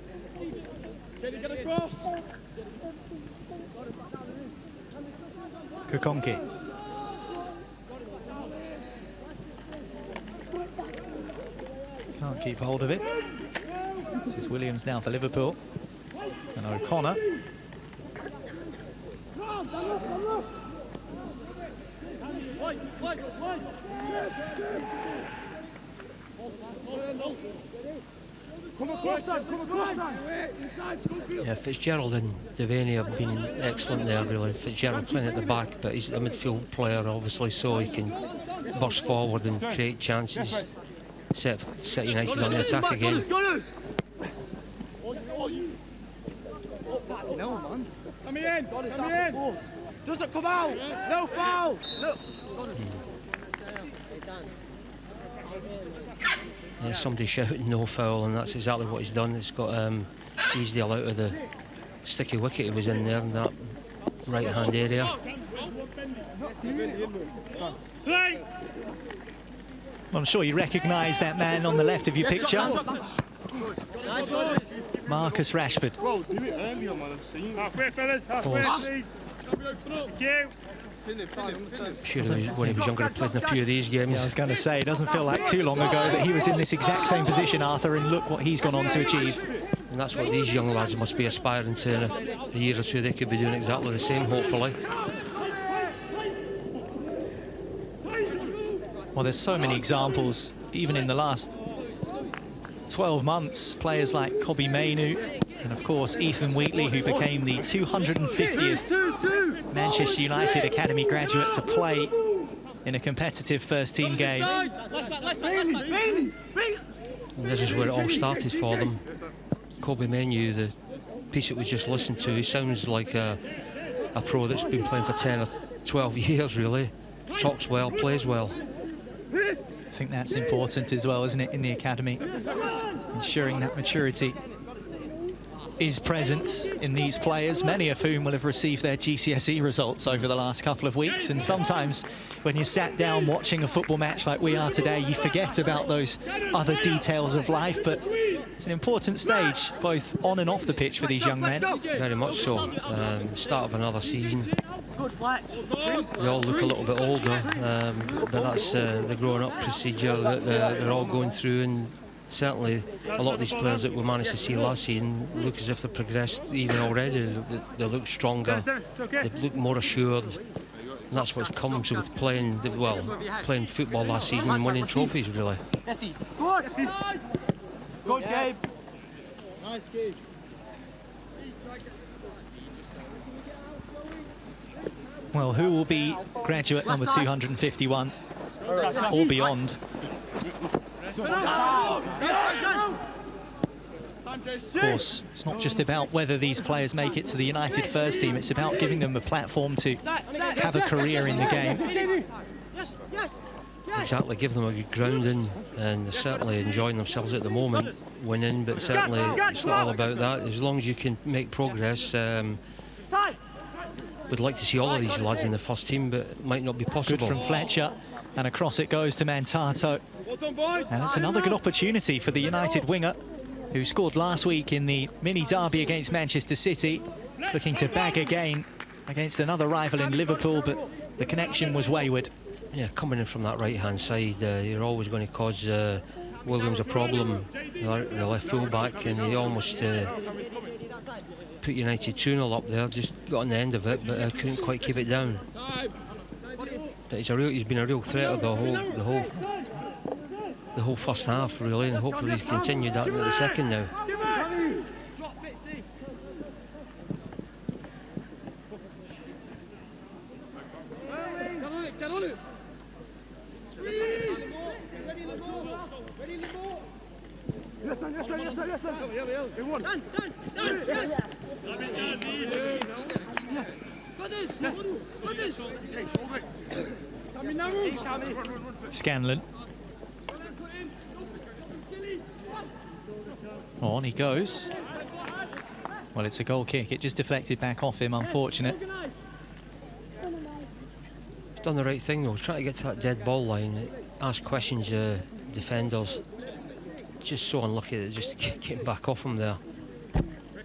Kukonke. Can't keep hold of it. This is Williams now for Liverpool. And O'Connor. Yeah, Fitzgerald and Devaney have been excellent there, really. Fitzgerald playing at the back, but he's a midfield player, obviously, so he can burst forward and create chances. Set United on the attack again. Come in! Doesn't come out! No foul! Look! Yeah, somebody shouting no foul, and that's exactly what he's done. It's got Easdale out of the sticky wicket he was in there in that right-hand area. Well, I'm sure you recognise that man on the left of your picture. Marcus Rashford. Of course. Sure, when he was younger, he played in a few of these games. Yeah, I was going to say, it doesn't feel like too long ago that he was in this exact same position, Arthur, and look what he's gone on to achieve. And that's what these young lads must be aspiring to. In a year or two, they could be doing exactly the same, hopefully. Well, there's so many examples, even in the last 12 months, players like Kobbie Mainoo, and of course Ethan Wheatley, who became the 250th Manchester United Academy graduate to play in a competitive first-team game. And this is where it all started for them. Kobbie Mainoo, the piece that we just listened to, he sounds like a pro that's been playing for 10 or 12 years, really. Talks well, plays well. I think that's important as well, isn't it, in the academy? Ensuring that maturity is present in these players, many of whom will have received their GCSE results over the last couple of weeks. And sometimes when you're sat down watching a football match like we are today, you forget about those other details of life. But it's an important stage, both on and off the pitch, for these young men. Very much so. Start of another season. They all look a little bit older, but that's the growing up procedure that they're all going through, and certainly a lot of these players that we managed to see last season look as if they've progressed even already. They look stronger, they look more assured, and that's what comes with playing football last season and winning trophies, really. Good game. Nice game. Well, who will be graduate number 251 or beyond? Of course, it's not just about whether these players make it to the United first team, it's about giving them a platform to have a career in the game. Exactly, give them a good grounding, and they're certainly enjoying themselves at the moment, winning, but certainly it's not all about that. As long as you can make progress, we'd like to see all of these lads in the first team, but it might not be possible. Good from Fletcher, and across it goes to Mantato. And it's another good opportunity for the United winger, who scored last week in the mini derby against Manchester City, looking to bag again against another rival in Liverpool, but the connection was wayward. Yeah, coming in from that right-hand side, you're always going to cause Williams a problem, the left full-back, and he almost put United 2-0 up there, just got on the end of it, but couldn't quite keep it down. But he's been a real threat of the whole first half, really, and hopefully he's continued that into the second now. Get on it! Scanlon. On he goes. Well, it's a goal kick. It just deflected back off him, unfortunate. He's done the right thing though, trying to get to that dead ball line, ask questions defenders. Just so unlucky that just getting back off him there.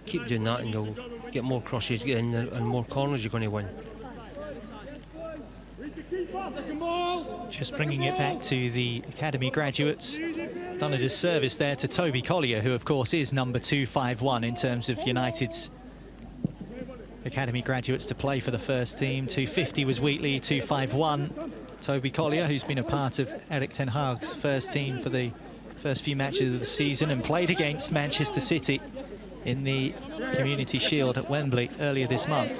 Keep doing that and you'll get more crosses in and more corners you're going to win. Just bringing it back to the academy graduates. Done a disservice there to Toby Collier, who of course is number 251 in terms of United's academy graduates to play for the first team. 250 was Wheatley, 251 Toby Collier, who's been a part of Erik ten Hag's first team for the first few matches of the season and played against Manchester City in the Community Shield at Wembley earlier this month.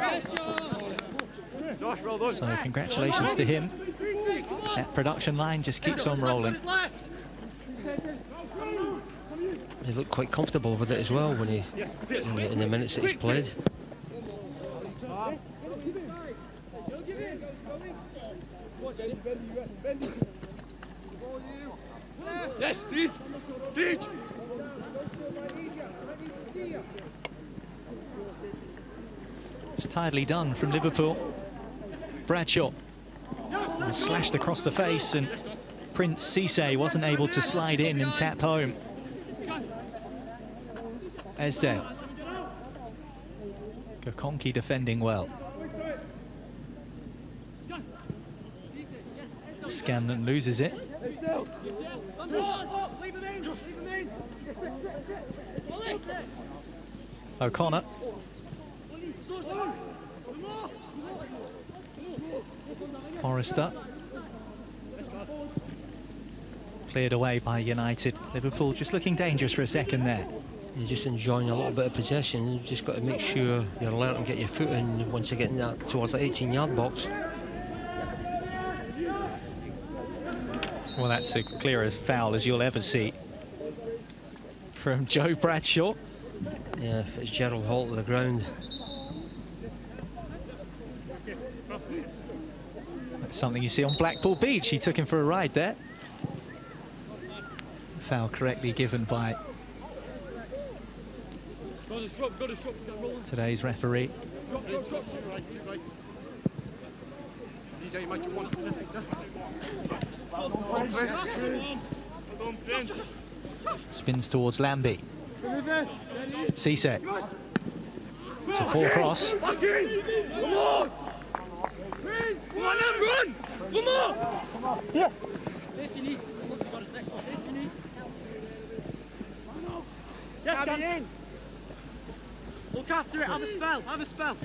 So congratulations to him. That production line just keeps on rolling. He looked quite comfortable with it as well when he in the minutes that he's played. Yes, Deej! Deej! It's tidily done from Liverpool. Bradshaw slashed across the face, and Prince Cisse wasn't able to slide in and tap home. Esdale. Kokonki defending well. Scanlon loses it. O'Connor. Forrester. Cleared away by United. Liverpool just looking dangerous for a second there. You're just enjoying a little bit of possession. You've just got to make sure you're alert and get your foot in once you get in that towards the 18-yard box. Well, that's as clear as foul as you'll ever see from Joe Bradshaw. Yeah, Fitzgerald hauled to the ground. That's something you see on Blackpool Beach. He took him for a ride there. Foul correctly given by today's referee. Spins towards Lambie. Cisse. It's a poor cross. Come on! Run! Come on! Yeah. Yes, get in. Look after it, have a spell, have a spell.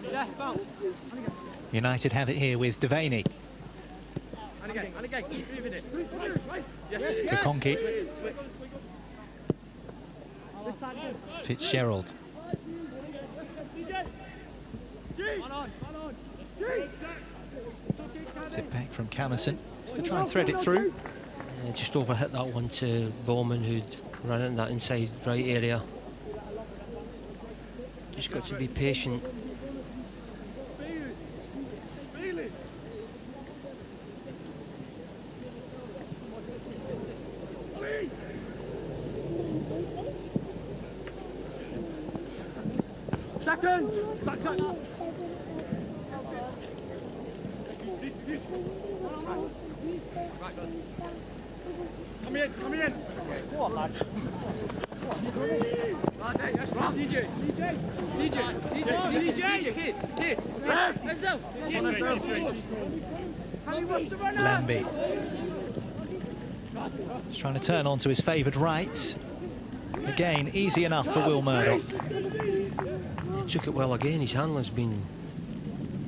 Yes, bounce. United have it here with Devaney. And again, keep moving it. Yes. Kokonki. Fitzgerald. Sit back from Camerson just to try and thread it through. Just overhit that one to Bowman, who'd run in that inside right area. Just got to be patient. Seconds! Come in! Go on, lad. That's right. DJ, here. Lambie. He's trying to turn onto his favoured right. Again, easy enough for Will Murdoch. He took it well again. His handling's been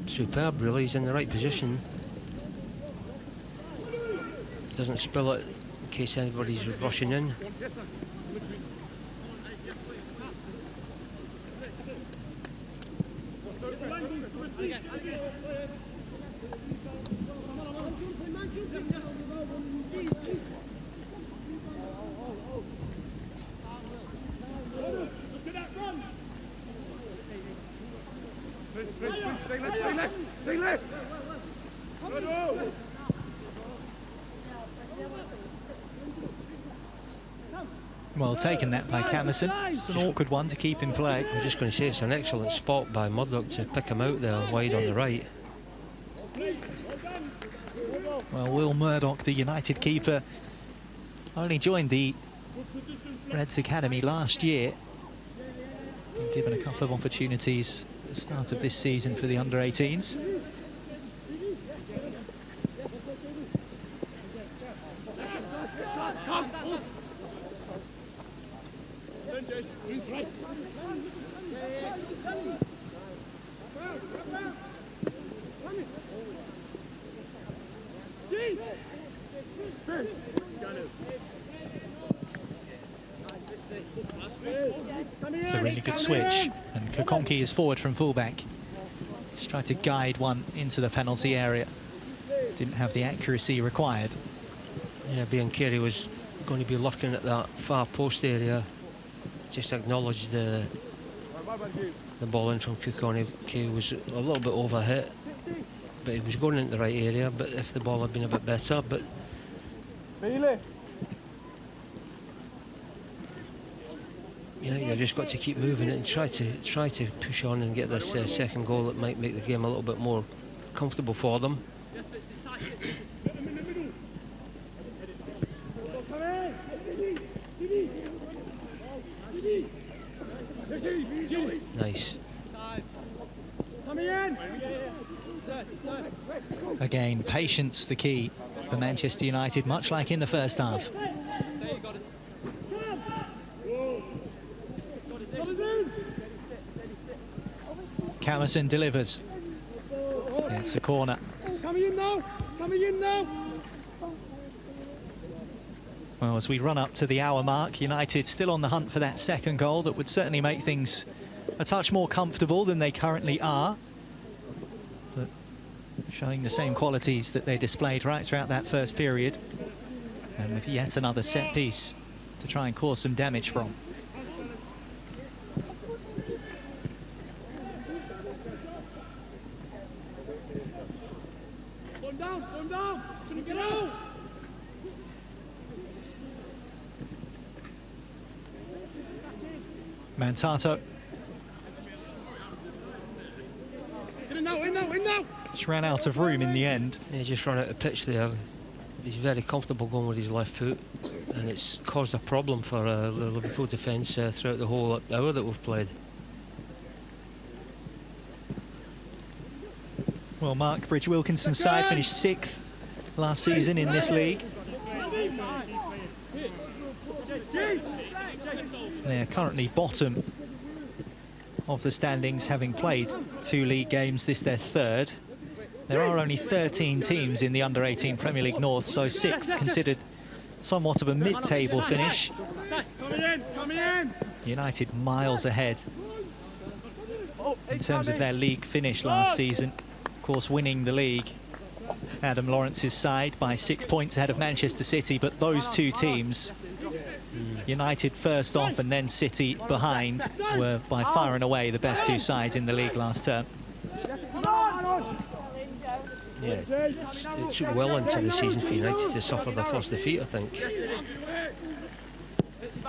superb, really. He's in the right position. Doesn't spill it in case anybody's rushing in. Stay left! Well taken that by Camerson. It's an awkward one to keep in play. I'm just going to say it's an excellent spot by Murdoch to pick him out there wide on the right. Well, Will Murdoch, the United keeper, only joined the Reds Academy last year. Been given a couple of opportunities at the start of this season for the under-18s. good switch. And Kokonki is forward from fullback. He's tried to guide one into the penalty area. Didn't have the accuracy required. Yeah, Biancheri was going to be looking at that far post area. Just acknowledged the ball in from Kokonki was a little bit overhit, but he was going into the right area. But if the ball had been a bit better, but you've just got to keep moving it and try to push on and get this second goal that might make the game a little bit more comfortable for them. Nice. Again, patience the key for Manchester United, much like in the first half. Camerson delivers. It's a corner. Coming in now! Coming in now! Well, as we run up to the hour mark, United still on the hunt for that second goal that would certainly make things a touch more comfortable than they currently are. But showing the same qualities that they displayed right throughout that first period. And with yet another set piece to try and cause some damage from. Slow him down! Slow him down! Shouldn't get out! Mantato. In now! In now! In now! Just ran out of room in the end. Yeah, just run out of pitch there. He's very comfortable going with his left foot, and it's caused a problem for the Liverpool defence throughout the whole hour that we've played. Well, Mark Bridge-Wilkinson's side finished 6th last season in this league. They're currently bottom of the standings, having played 2 league games, this their 3rd. There are only 13 teams in the Under-18 Premier League North, so 6th considered somewhat of a mid-table finish. Coming in! Coming in! United miles ahead in terms of their league finish last season. Of course, winning the league, Adam Lawrence's side, by 6 points ahead of Manchester City, but those 2 teams, United first off and then City behind, were by far and away the best 2 sides in the league last term. Yeah, it took well into the season for United to suffer their first defeat, I think.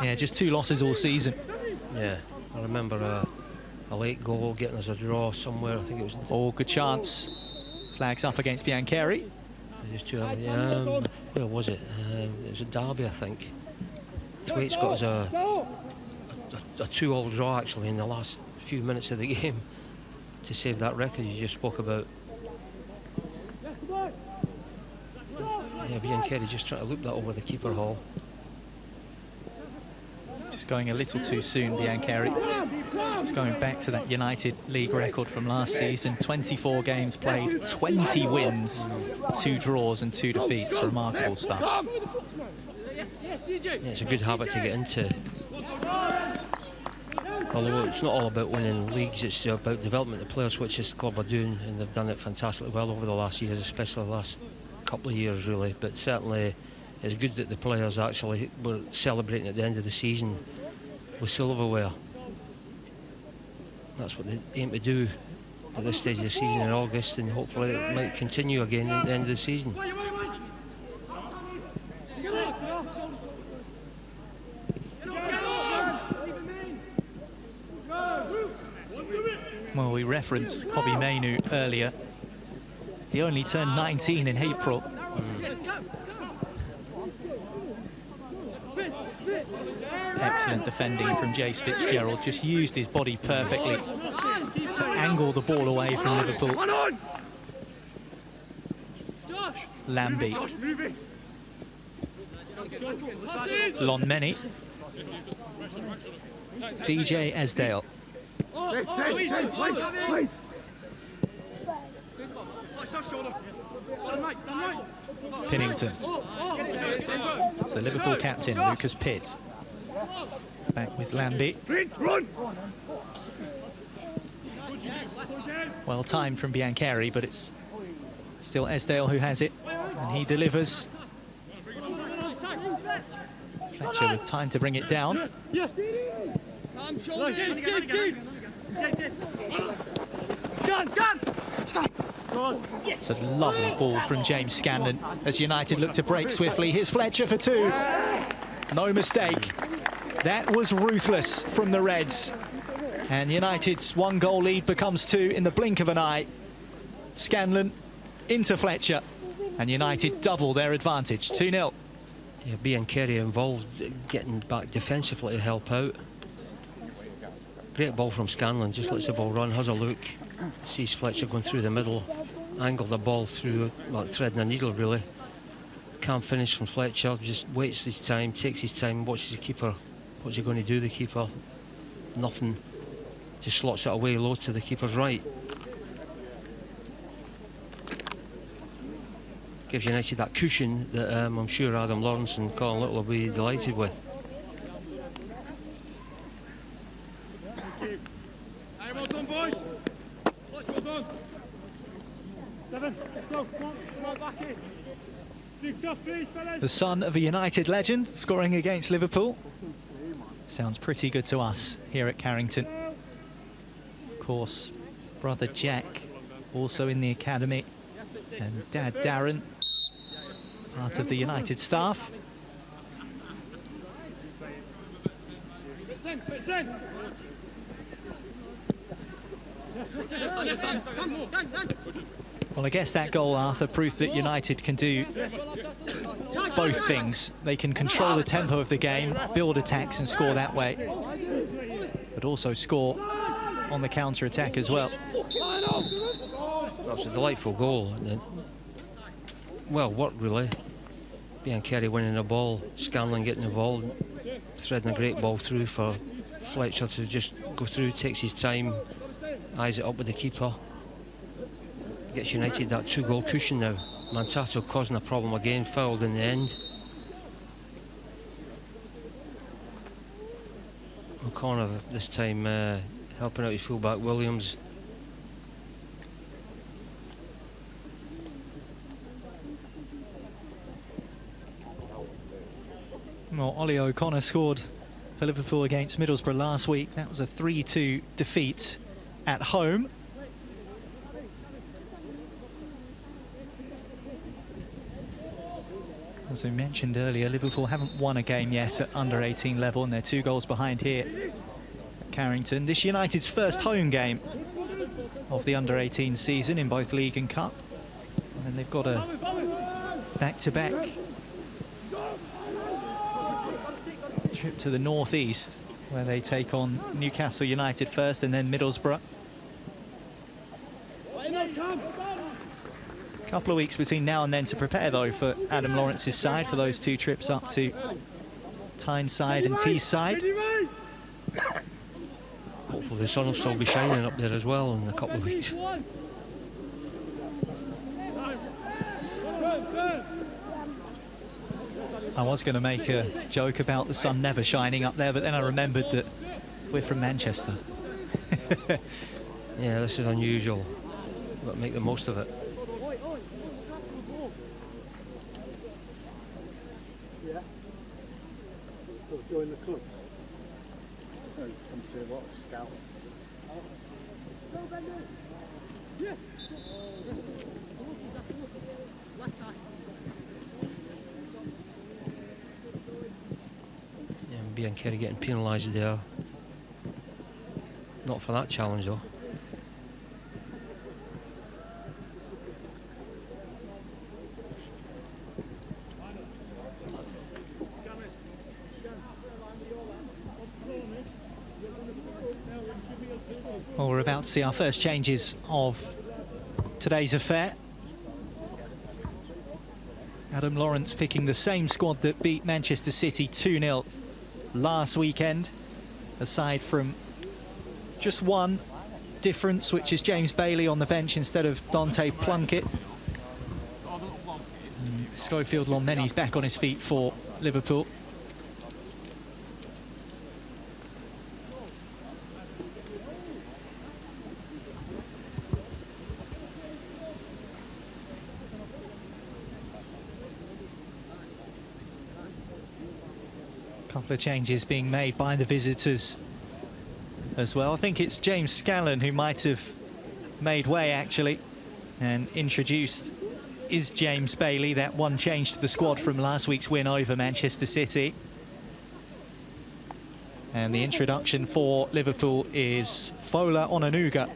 Yeah, just 2 losses all season. Yeah, I remember a late goal getting us a draw somewhere. I think it was. Oh, good chance. Flags up against Biancheri. Just too early. Where was it? It was a derby, I think. Thwaite's got us a 2-2 draw actually in the last few minutes of the game to save that record you just spoke about. Yeah, Biancheri just trying to loop that over the keeper hole. Just going a little too soon, Biancheri. It's going back to that United League record from last season. 24 games played, 20 wins, 2 draws and 2 defeats. Remarkable stuff. Yeah, it's a good habit to get into. Although it's not all about winning leagues, it's about development of players, which this club are doing, and they've done it fantastically well over the last years, especially the last couple of years really. But certainly it's good that the players actually were celebrating at the end of the season with silverware. That's what they aim to do at this stage of the season in August, and hopefully it might continue again at the end of the season. Well, we referenced Kobbie Mainoo earlier. He only turned 19 in April. Excellent defending from Jace Fitzgerald. Just used his body perfectly to angle the ball away from Liverpool. Lambie. Lonmeni. DJ Esdale. Pinnington. So Liverpool captain Lucas Pitt. back with Lambie. Run! Well timed from Biancheri, but it's still Esdale who has it, and he delivers. Fletcher with time to bring it down. It's a lovely ball from James Scanlon as United look to break swiftly. Here's Fletcher for two. No mistake. That was ruthless from the Reds. And United's 1-goal lead becomes 2 in the blink of an eye. Scanlon into Fletcher, and United double their advantage, 2-0. Yeah, Biancheri involved getting back defensively to help out. Great ball from Scanlon, just lets the ball run, has a look, sees Fletcher going through the middle, angled the ball through, like threading a needle really. Can't finish from Fletcher, just waits his time, takes his time, watches the keeper. What's he going to do, the keeper? Nothing. Just slots it away low to the keeper's right. Gives United that cushion that I'm sure Adam Lawrence and Colin Little will be delighted with. Hey, well done, boys. Well done. Seven, let's go, come on back in. The son of a United legend scoring against Liverpool. Sounds pretty good to us here at Carrington. Of course, brother Jack also in the academy, and dad Darren, part of the United staff. Well, I guess that goal, Arthur, proof that United can do both things. They can control the tempo of the game, build attacks and score that way, but also score on the counter-attack as well. That's a delightful goal. Well, what really? Biancheri winning the ball, Scanlon getting involved, threading a great ball through for Fletcher to just go through, takes his time, eyes it up with the keeper. Gets United that 2-goal cushion now. Mansato causing a problem again, fouled in the end. O'Connor this time helping out his fullback Williams. Well, Ollie O'Connor scored for Liverpool against Middlesbrough last week. That was a 3-2 defeat at home. As we mentioned earlier, Liverpool haven't won a game yet at under-18 level, and they're 2 goals behind here at Carrington. This United's first home game of the under-18 season in both League and Cup. And then they've got a back-to-back trip to the northeast, where they take on Newcastle United first and then Middlesbrough. Couple of weeks between now and then to prepare, though, for Adam Lawrence's side, for those 2 trips up to Tyneside and Teesside. Hopefully the sun will still be shining up there as well in a couple of weeks. I was going to make a joke about the sun never shining up there, but then I remembered that we're from Manchester. Yeah, this is unusual, but make the most of it. Join the club. Come see what scout. Yeah. And Biancheri getting penalised there. Not for that challenge though. Well, we're about to see our first changes of today's affair. Adam Lawrence picking the same squad that beat Manchester City 2-0 last weekend, aside from just one difference, which is James Bailey on the bench instead of Dante Plunkett. Schofield Lonmany's back on his feet for Liverpool. couple of changes being made by the visitors as well. I think it's James Scallon who might have made way, actually, and introduced is James Bailey, that one change to the squad from last week's win over Manchester City. And the introduction for Liverpool is Fola Onanuga.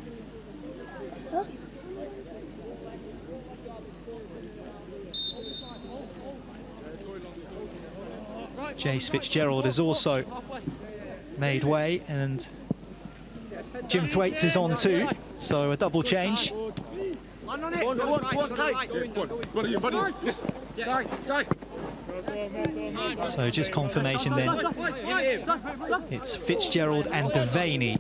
Jace Fitzgerald has also made way, and Jim Thwaites is on too, so a double change. So just confirmation then, it's Fitzgerald and Devaney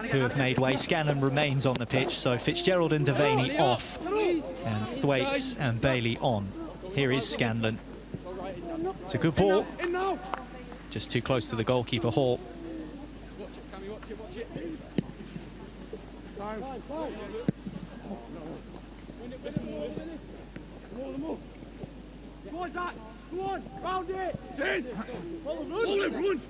who have made way. Scanlon remains on the pitch, so Fitzgerald and Devaney off, and Thwaites and Bailey on. Here is Scanlon. It's a good ball, just too close to the goalkeeper, Hall. Go on, Zach! Go on! Round it! Roll it, run!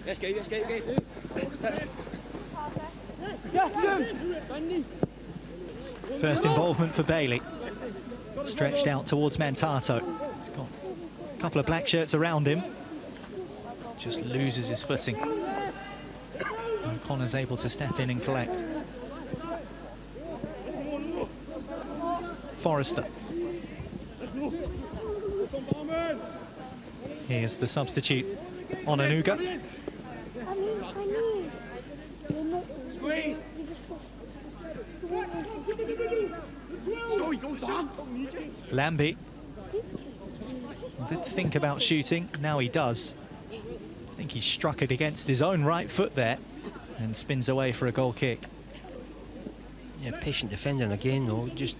Yes, Gabe, yes, Gabe, Gabe. First involvement for Bailey. Stretched out towards Mantato. He's got a couple of black shirts around him. Just loses his footing. O'Connor's able to step in and collect. Forrester. Here's the substitute, Onanuga. Lambie did think about shooting, now he does. I think he struck it against his own right foot there and spins away for a goal kick. Yeah, patient defending again though, just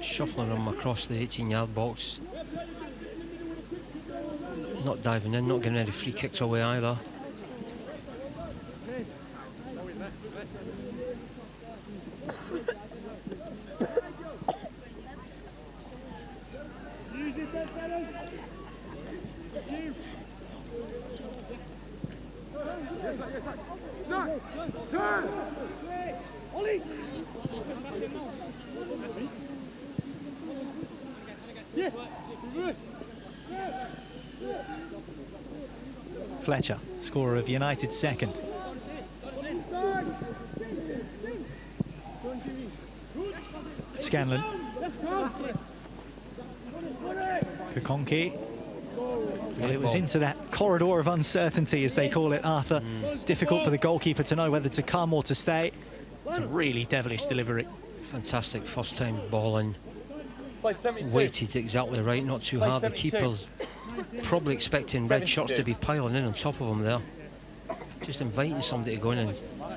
shuffling him across the 18-yard box. Not diving in, not giving any free kicks away either. Fletcher, scorer of United's second. Scanlon. Kokonki. Well, it was into that corridor of uncertainty, as they call it, Arthur. It's difficult for the goalkeeper to know whether to come or to stay. It's a really devilish delivery. Fantastic first time ball in. Weighted exactly right, not too hard. The keeper's probably expecting red shirts to be piling in on top of him there. Just inviting somebody to go in and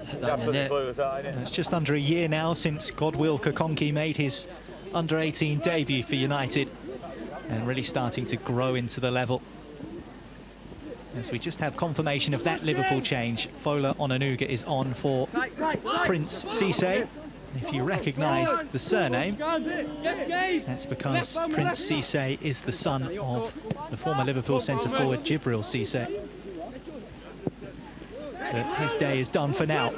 hit that in the net. It's just under a year now since Godwill Kokonki made his under-18 debut for United, and really starting to grow into the level. As we just have confirmation of that Liverpool change, Fola Onanuga is on for Prince Cisse. If you recognise the surname, that's because Prince Cisse is the son of the former Liverpool centre-forward Jibril Cisse. But his day is done for now.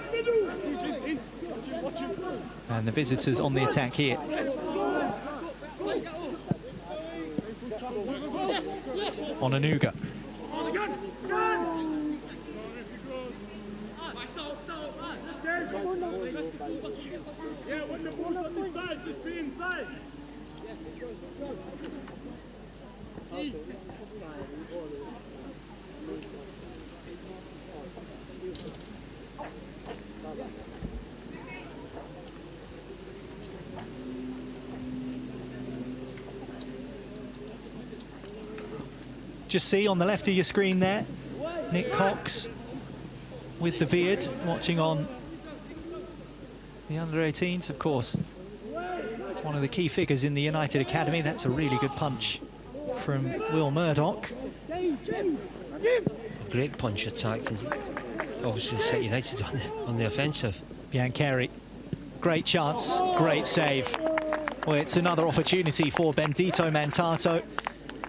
And the visitors on the attack here. Onanuga. Yeah, when the ball's on the side, just be inside. Just see on the left of your screen there, Nick Cox with the beard, watching on the under-18s, of course. One of the key figures in the United Academy. That's a really good punch from Will Murdoch. Great punch attack. obviously set United on the offensive. Biancheri, great chance, great save. Well, it's another opportunity for Bendito Mantato.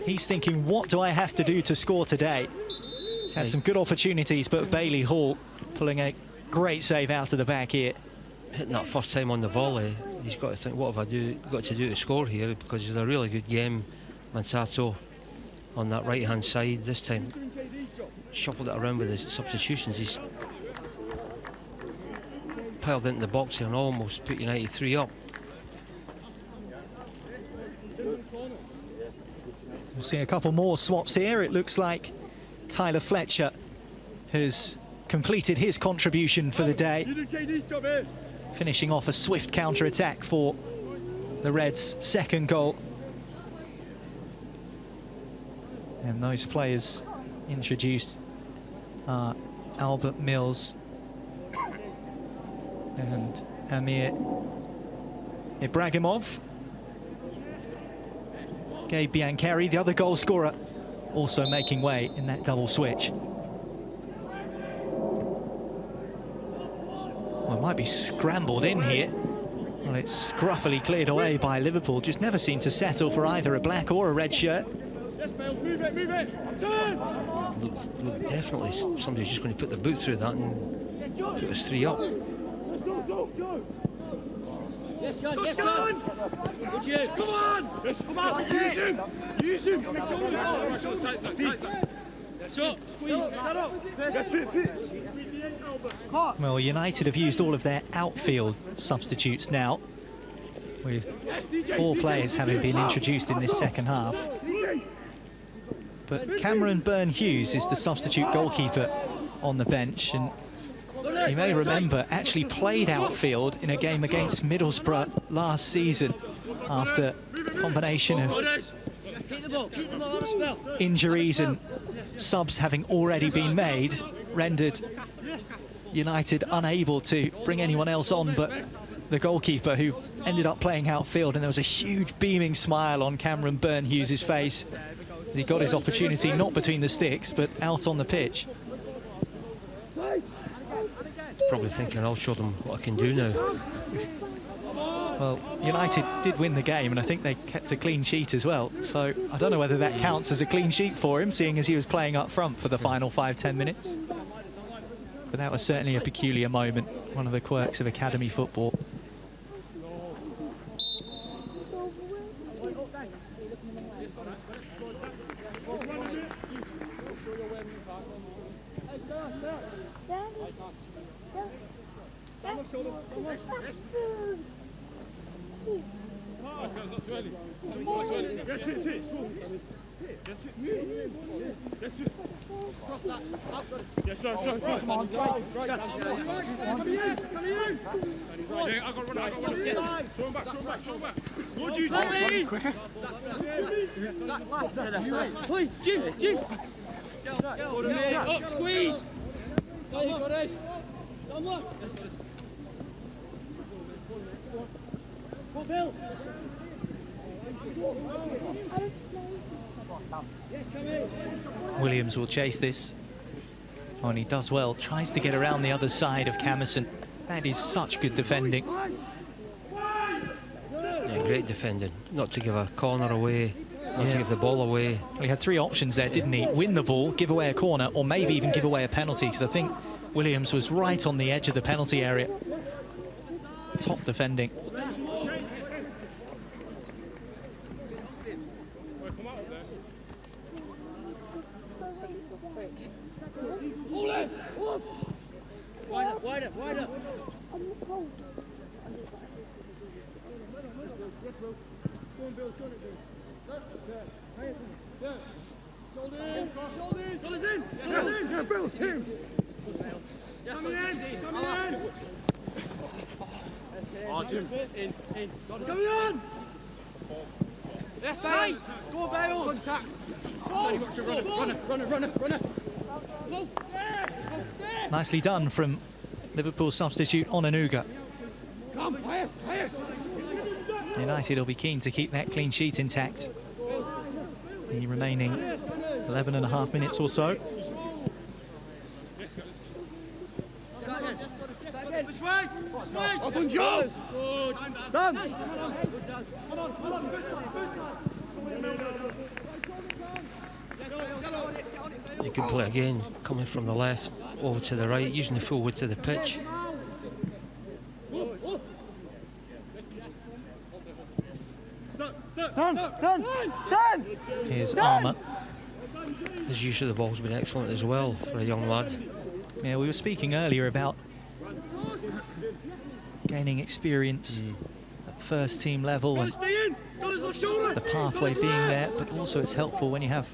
He's thinking, what do I have to do to score today? He's had some good opportunities, but Bailey Hall pulling a great save out of the back here. Hitting that first time on the volley, he's got to think, what have I got to do to score here? Because it's a really good game. Mantato on that right-hand side this time. Shuffled it around with his substitutions. He's piled into the box here and almost put United 3 up. We'll see a couple more swaps here. It looks like Tyler Fletcher has completed his contribution for the day, finishing off a swift counter-attack for the Reds' second goal. And those players introduced are Albert Mills and Amir Ibrahimov. Gabe Biancheri, the other goal scorer, also making way in that double switch. Well, it might be scrambled in here. Well, it's scruffily cleared away by Liverpool. Just never seemed to settle for either a black or a red shirt. Yes, Bales, move it, turn! Look, definitely somebody's just going to put the boot through that and put us 3 up. Go! Yes, gun, yes, gun! Good you, come on! Yes, come on, use him! So, squeeze, cut up! Well, United have used all of their outfield substitutes now, with 4 players having been introduced in this second half. But Cameron Byrne-Hughes is the substitute goalkeeper on the bench, and you may remember actually played outfield in a game against Middlesbrough last season after a combination of injuries and subs having already been made rendered United unable to bring anyone else on but the goalkeeper, who ended up playing outfield, and there was a huge beaming smile on Cameron Byrne-Hughes' face. He got his opportunity not between the sticks but out on the pitch. Probably thinking, I'll show them what I can do now. Well, United did win the game, and I think they kept a clean sheet as well. So I don't know whether that counts as a clean sheet for him, seeing as he was playing up front for the final 5-10 minutes. But that was certainly a peculiar moment, one of the quirks of academy football. Yes, sir. Come on, Come here! Yeah, I got run. Show him back. What do you do? Quicker. Hey, Jim! Up, squeeze! There you go, Reg. Bill! Williams will chase this. Oh, and he does well. Tries to get around the other side of Camerson. That is such good defending. Yeah, great defending. Not to give a corner away, not to give the ball away. Well, he had 3 options there, didn't he? Win the ball, give away a corner, or maybe even give away a penalty, because I think Williams was right on the edge of the penalty area. Top defending. Wider. Shoulders in. Yeah, Bill's him. Coming in. Oh, Jim. In. Coming on. Yes, Bales. Go on, Bales. Contact. Runner. Nicely done from Liverpool substitute Onanuga. Come, fire. United will be keen to keep that clean sheet intact. The remaining 11.5 minutes or so. Well done, Joe. Done. You can play again, coming from the left over to the right, using the full width of the pitch. Here's Armour. His use of the ball's been excellent as well for a young lad. Yeah, we were speaking earlier about gaining experience at first team level and the pathway being there, but also it's helpful when you have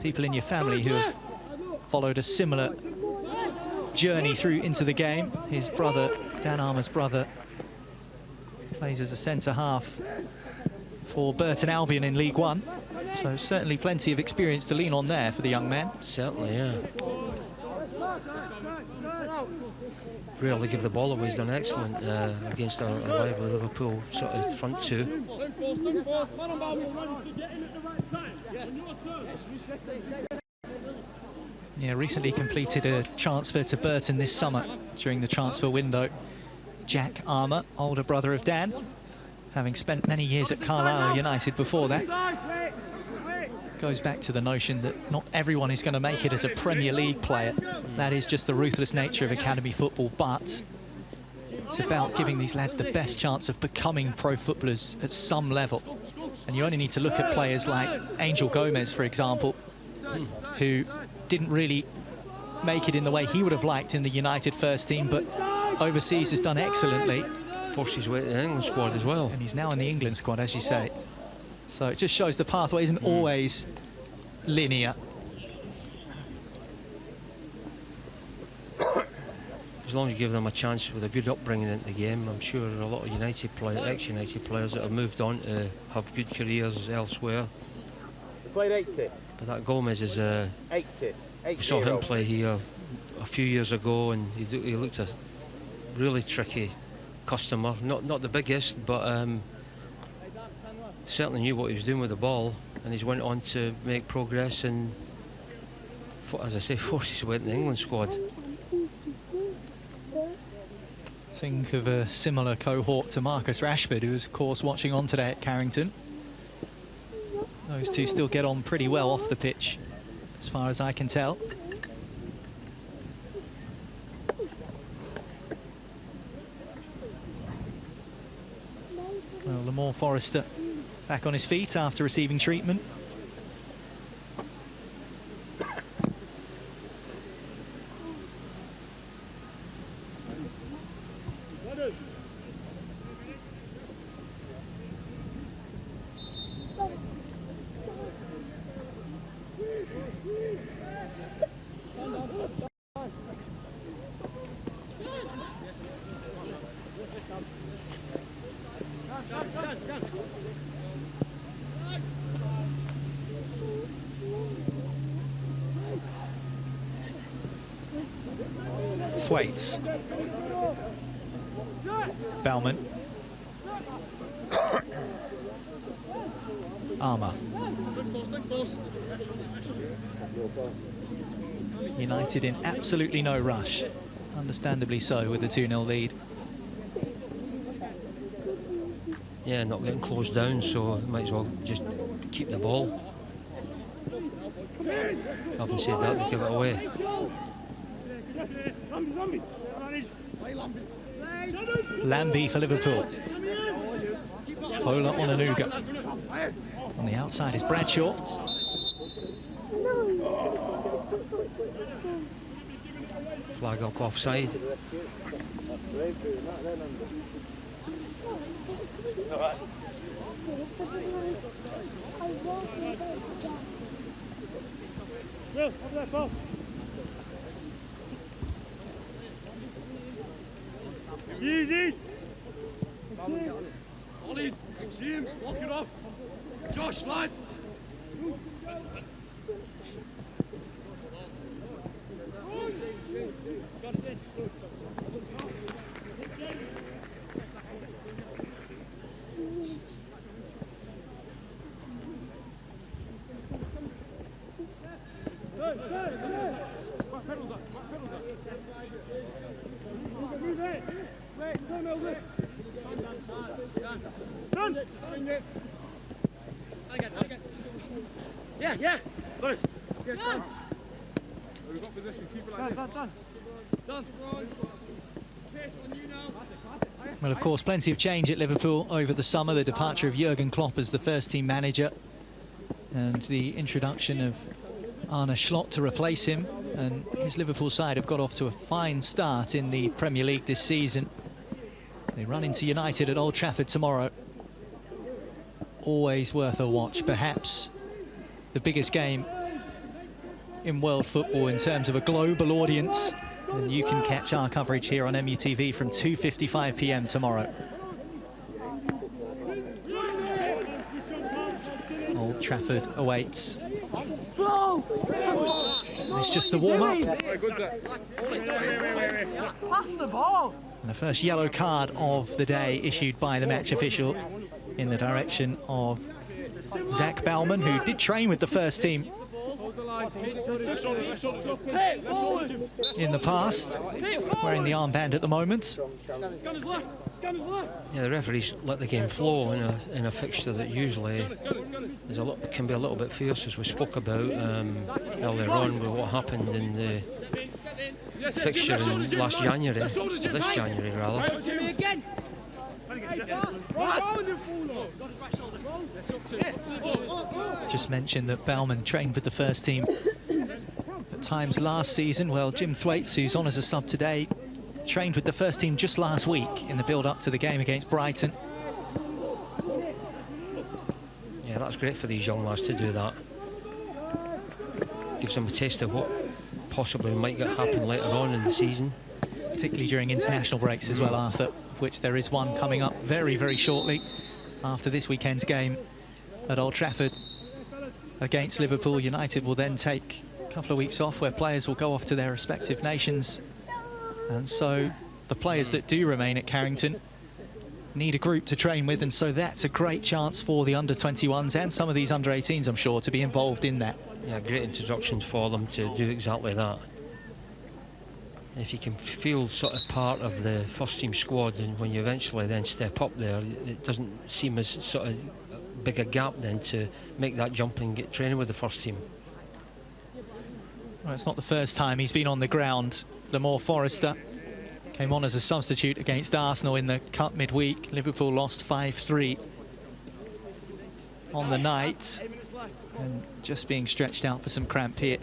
people in your family who have followed a similar journey through into the game. His brother, Dan Armour's brother, plays as a centre-half for Burton Albion in League One. So certainly plenty of experience to lean on there for the young man. Certainly, yeah. Rarely give the ball away. He's done excellent against our rival Liverpool sort of front two. Yeah, recently completed a transfer to Burton this summer during the transfer window. Jack Armour, older brother of Dan, having spent many years at Carlisle United before that. Goes back to the notion that not everyone is going to make it as a Premier League player. That is just the ruthless nature of academy football, but it's about giving these lads the best chance of becoming pro footballers at some level. And you only need to look at players like Angel Gomez, for example, who didn't really make it in the way he would have liked in the United first team, but overseas has done excellently. Forced his way to the England squad as well. And he's now in the England squad, as you say. So it just shows the pathway isn't always linear. As long as you give them a chance with a good upbringing into the game, I'm sure there are a lot of United players, ex-United players that have moved on to have good careers elsewhere. Played 80. But that Gomez is 80. I saw him play here a few years ago, and he looked a really tricky customer. Not the biggest, but certainly knew what he was doing with the ball, and he's went on to make progress and, as I say, forced his way in the England squad. Think of a similar cohort to Marcus Rashford, who was, of course, watching on today at Carrington. Those two still get on pretty well off the pitch, as far as I can tell. Well, Lamore Forrester back on his feet after receiving treatment. Thwaites. Bellman. Armour. United in absolutely no rush. Understandably so, with the 2-0 lead. Yeah, not getting closed down, so might as well just keep the ball. Having said that, they give it away. Lambie for Liverpool. Ola Onanuga. On the outside is Bradshaw. Flag up offside. Easy. Ollie, see him, lock it off. Josh, lad. Yeah, yeah. Got it. We've got position, keep it like this. Done. Well, of course, plenty of change at Liverpool over the summer. The departure of Jurgen Klopp as the first-team manager and the introduction of Arne Slot to replace him. And his Liverpool side have got off to a fine start in the Premier League this season. They run into United at Old Trafford tomorrow. Always worth a watch. Perhaps the biggest game in world football in terms of a global audience. And you can catch our coverage here on MUTV from 2:55 p.m. tomorrow. Old Trafford awaits. It's just the warm-up. Pass the ball. And the first yellow card of the day issued by the match official in the direction of Zach Bauman, who did train with the first team in the past, wearing the armband at the moment. Yeah, the referees let the game flow in a fixture that usually is can be a little bit fierce, as we spoke about earlier on with what happened in the fixture in last January, this January rather. Just mentioned that Bauman trained with the first team at times last season. Well, Jim Thwaites, who's on as a sub today, trained with the first team just last week in the build-up to the game against Brighton. Yeah, that's great for these young lads to do that. Gives them a taste of what possibly might happen later on in the season. Particularly during international breaks as well, Arthur, of which there is one coming up very, very shortly after this weekend's game at Old Trafford against Liverpool. United will then take a couple of weeks off where players will go off to their respective nations. And so the players that do remain at Carrington need a group to train with, and so that's a great chance for the under-21s and some of these under-18s, I'm sure, to be involved in that. Yeah, great introductions for them to do exactly that. If you can feel sort of part of the first team squad, and when you eventually then step up there, it doesn't seem as sort of big a gap then to make that jump and get training with the first team. Well, it's not the first time he's been on the ground. Lamore Forrester came on as a substitute against Arsenal in the Cup midweek. Liverpool lost 5-3 on the night, and just being stretched out for some cramp here.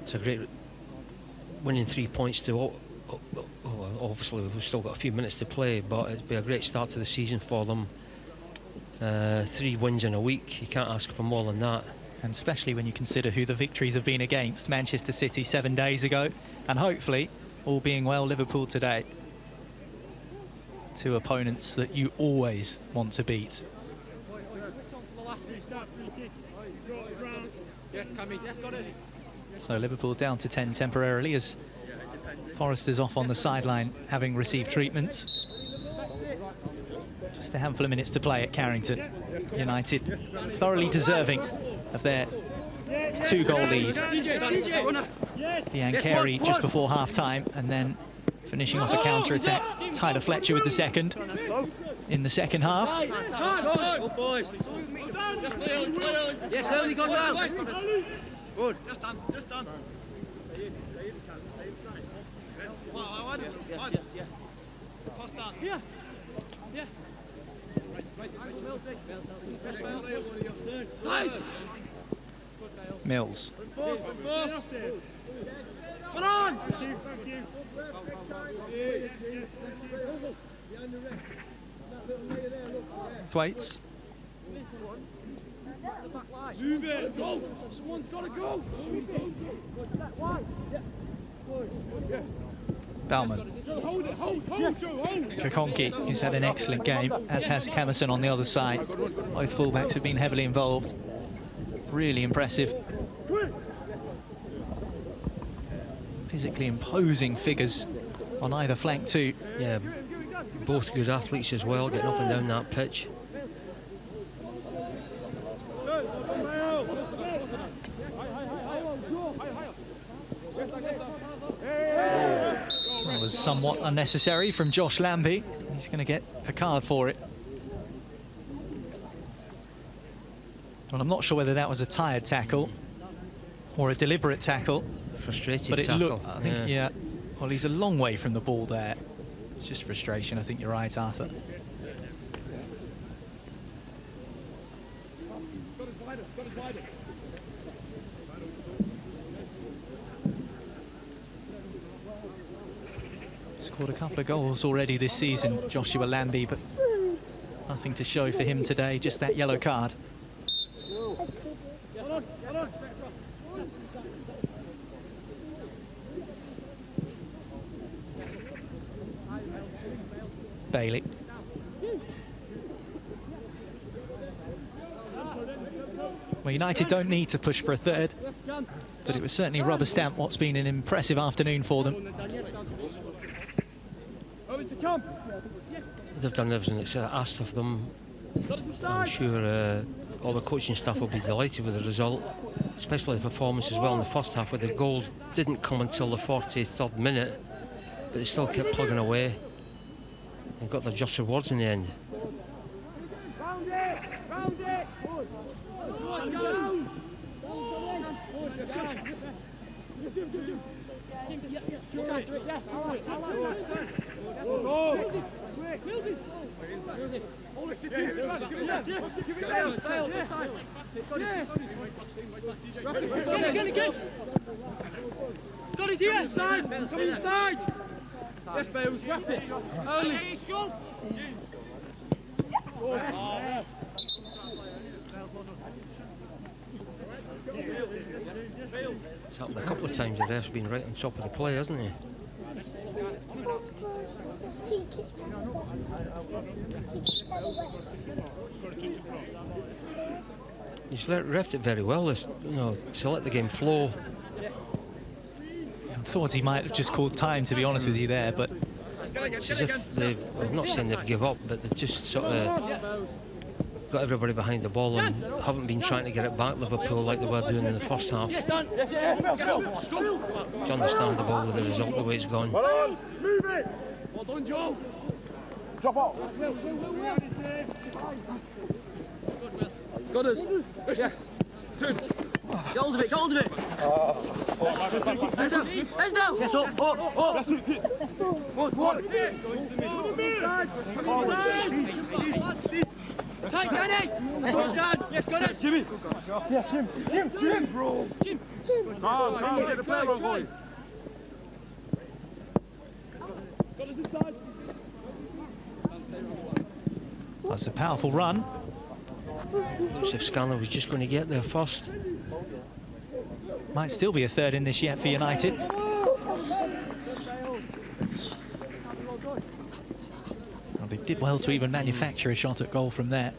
It's a great winning 3 points to obviously we've still got a few minutes to play, but it'd be a great start to the season for them. 3 wins in a week, you can't ask for more than that. And especially when you consider who the victories have been against. Manchester City 7 days ago, and hopefully, all being well, Liverpool today. 2 opponents that you always want to beat. So Liverpool down to 10 temporarily as Forrester's off on the sideline having received treatment. Just a handful of minutes to play at Carrington. United thoroughly deserving of their 2-goal lead. Ian Carey just before half-time, and then finishing off a counter-attack. Tyler Fletcher with the second in the second half. Good boys. Yes, early gone down. Good. Just done. Here. Yeah. Mills. Come on. Thwaites. Move it. Go. Someone's got to go. Bauman. Hold it. Hold, Joe. Hold. Kakonki, who's had an excellent game, as has Camerson on the other side. Both fullbacks have been heavily involved. Really impressive. physically imposing figures on either flank too. Yeah, both good athletes as well, getting up and down that pitch. That was somewhat unnecessary from Josh Lambie. He's going to get a card for it. And I'm not sure whether that was a tired tackle or a deliberate tackle. Frustrated but it tackle. looked, I think, yeah. Well, he's a long way from the ball there. It's just frustration. I think you're right, Arthur. Scored a couple of goals already this season, Joshua Lambie, but nothing to show for him today, just that yellow card. Bailey. Well, United don't need to push for a third, but it was certainly rubber stamp what's been an impressive afternoon for them. They've done everything that's asked of them. I'm sure all the coaching staff will be delighted with the result, especially the performance as well in the first half, where the goal didn't come until the 43rd minute, but they still kept plugging away and got their just rewards in the end. God is here! Inside! Come inside! Yes, Bales, wrap it! Early! It's happened a couple of times. The ref's been right on top of the play, hasn't he? He's refed it very well, to let the game flow. I thought he might have just called time, to be honest with you there, but It's as if I'm not saying they've given up, but they've just sort of got everybody behind the ball and haven't been trying to get it back, Liverpool, like they were doing in the first half. It's understandable with the result, the way it's gone. Move it! Well done, Joe! Drop off! Got us! Yeah. Get hold of it, get hold of it! Let's go! Yes, up, up! One! Tight, Danny! That's what's done! Yes, got us! Jimmy! Yes, Jim! Bro! Jim! Come, get the player on, boy! Got us inside! that's a powerful run. Looks as if Scanlon was just going to get there first. Might still be a third in this yet for United. Well, they did well to even manufacture a shot at goal from there.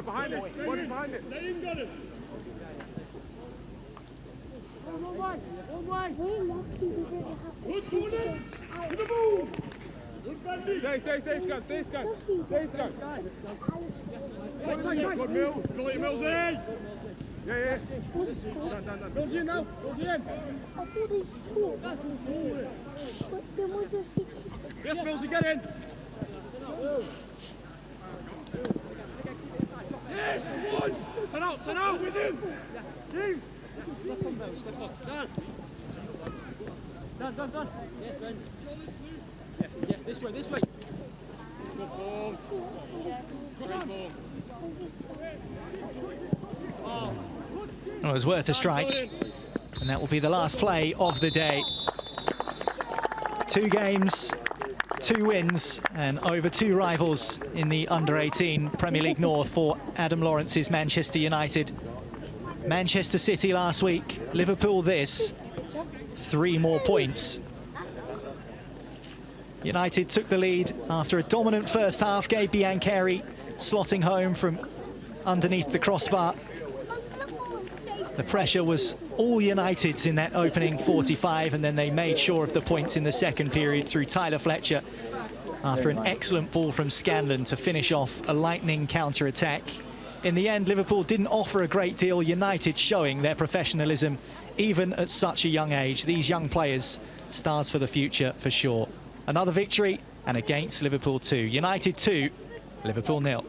Behind it, one behind it. They ain't got it. One way! We're lucky we didn't have to Who's shoot doing it? against To the move! Stay, Scott. Good, Mills. Mills in! Yeah. Mills in now. I thought they scored. But then what does he keep? Yes, Millsy, get in! Yes, one! Turn out with him! Done. Yeah, this way. Good ball. Well, it was worth a strike, and that will be the last play of the day. 2 games, 2 wins, and over 2 rivals in the under-18 Premier League North for Adam Lawrence's Manchester United. Manchester City last week, Liverpool this, 3 more points. United took the lead after a dominant first half, Gabe Biancheri slotting home from underneath the crossbar. The pressure was all United's in that opening 45, and then they made sure of the points in the second period through Tyler Fletcher after an excellent ball from Scanlon to finish off a lightning counter-attack. In the end, Liverpool didn't offer a great deal. United showing their professionalism even at such a young age. These young players, stars for the future for sure. Another victory, and against Liverpool 2. United 2, Liverpool 0.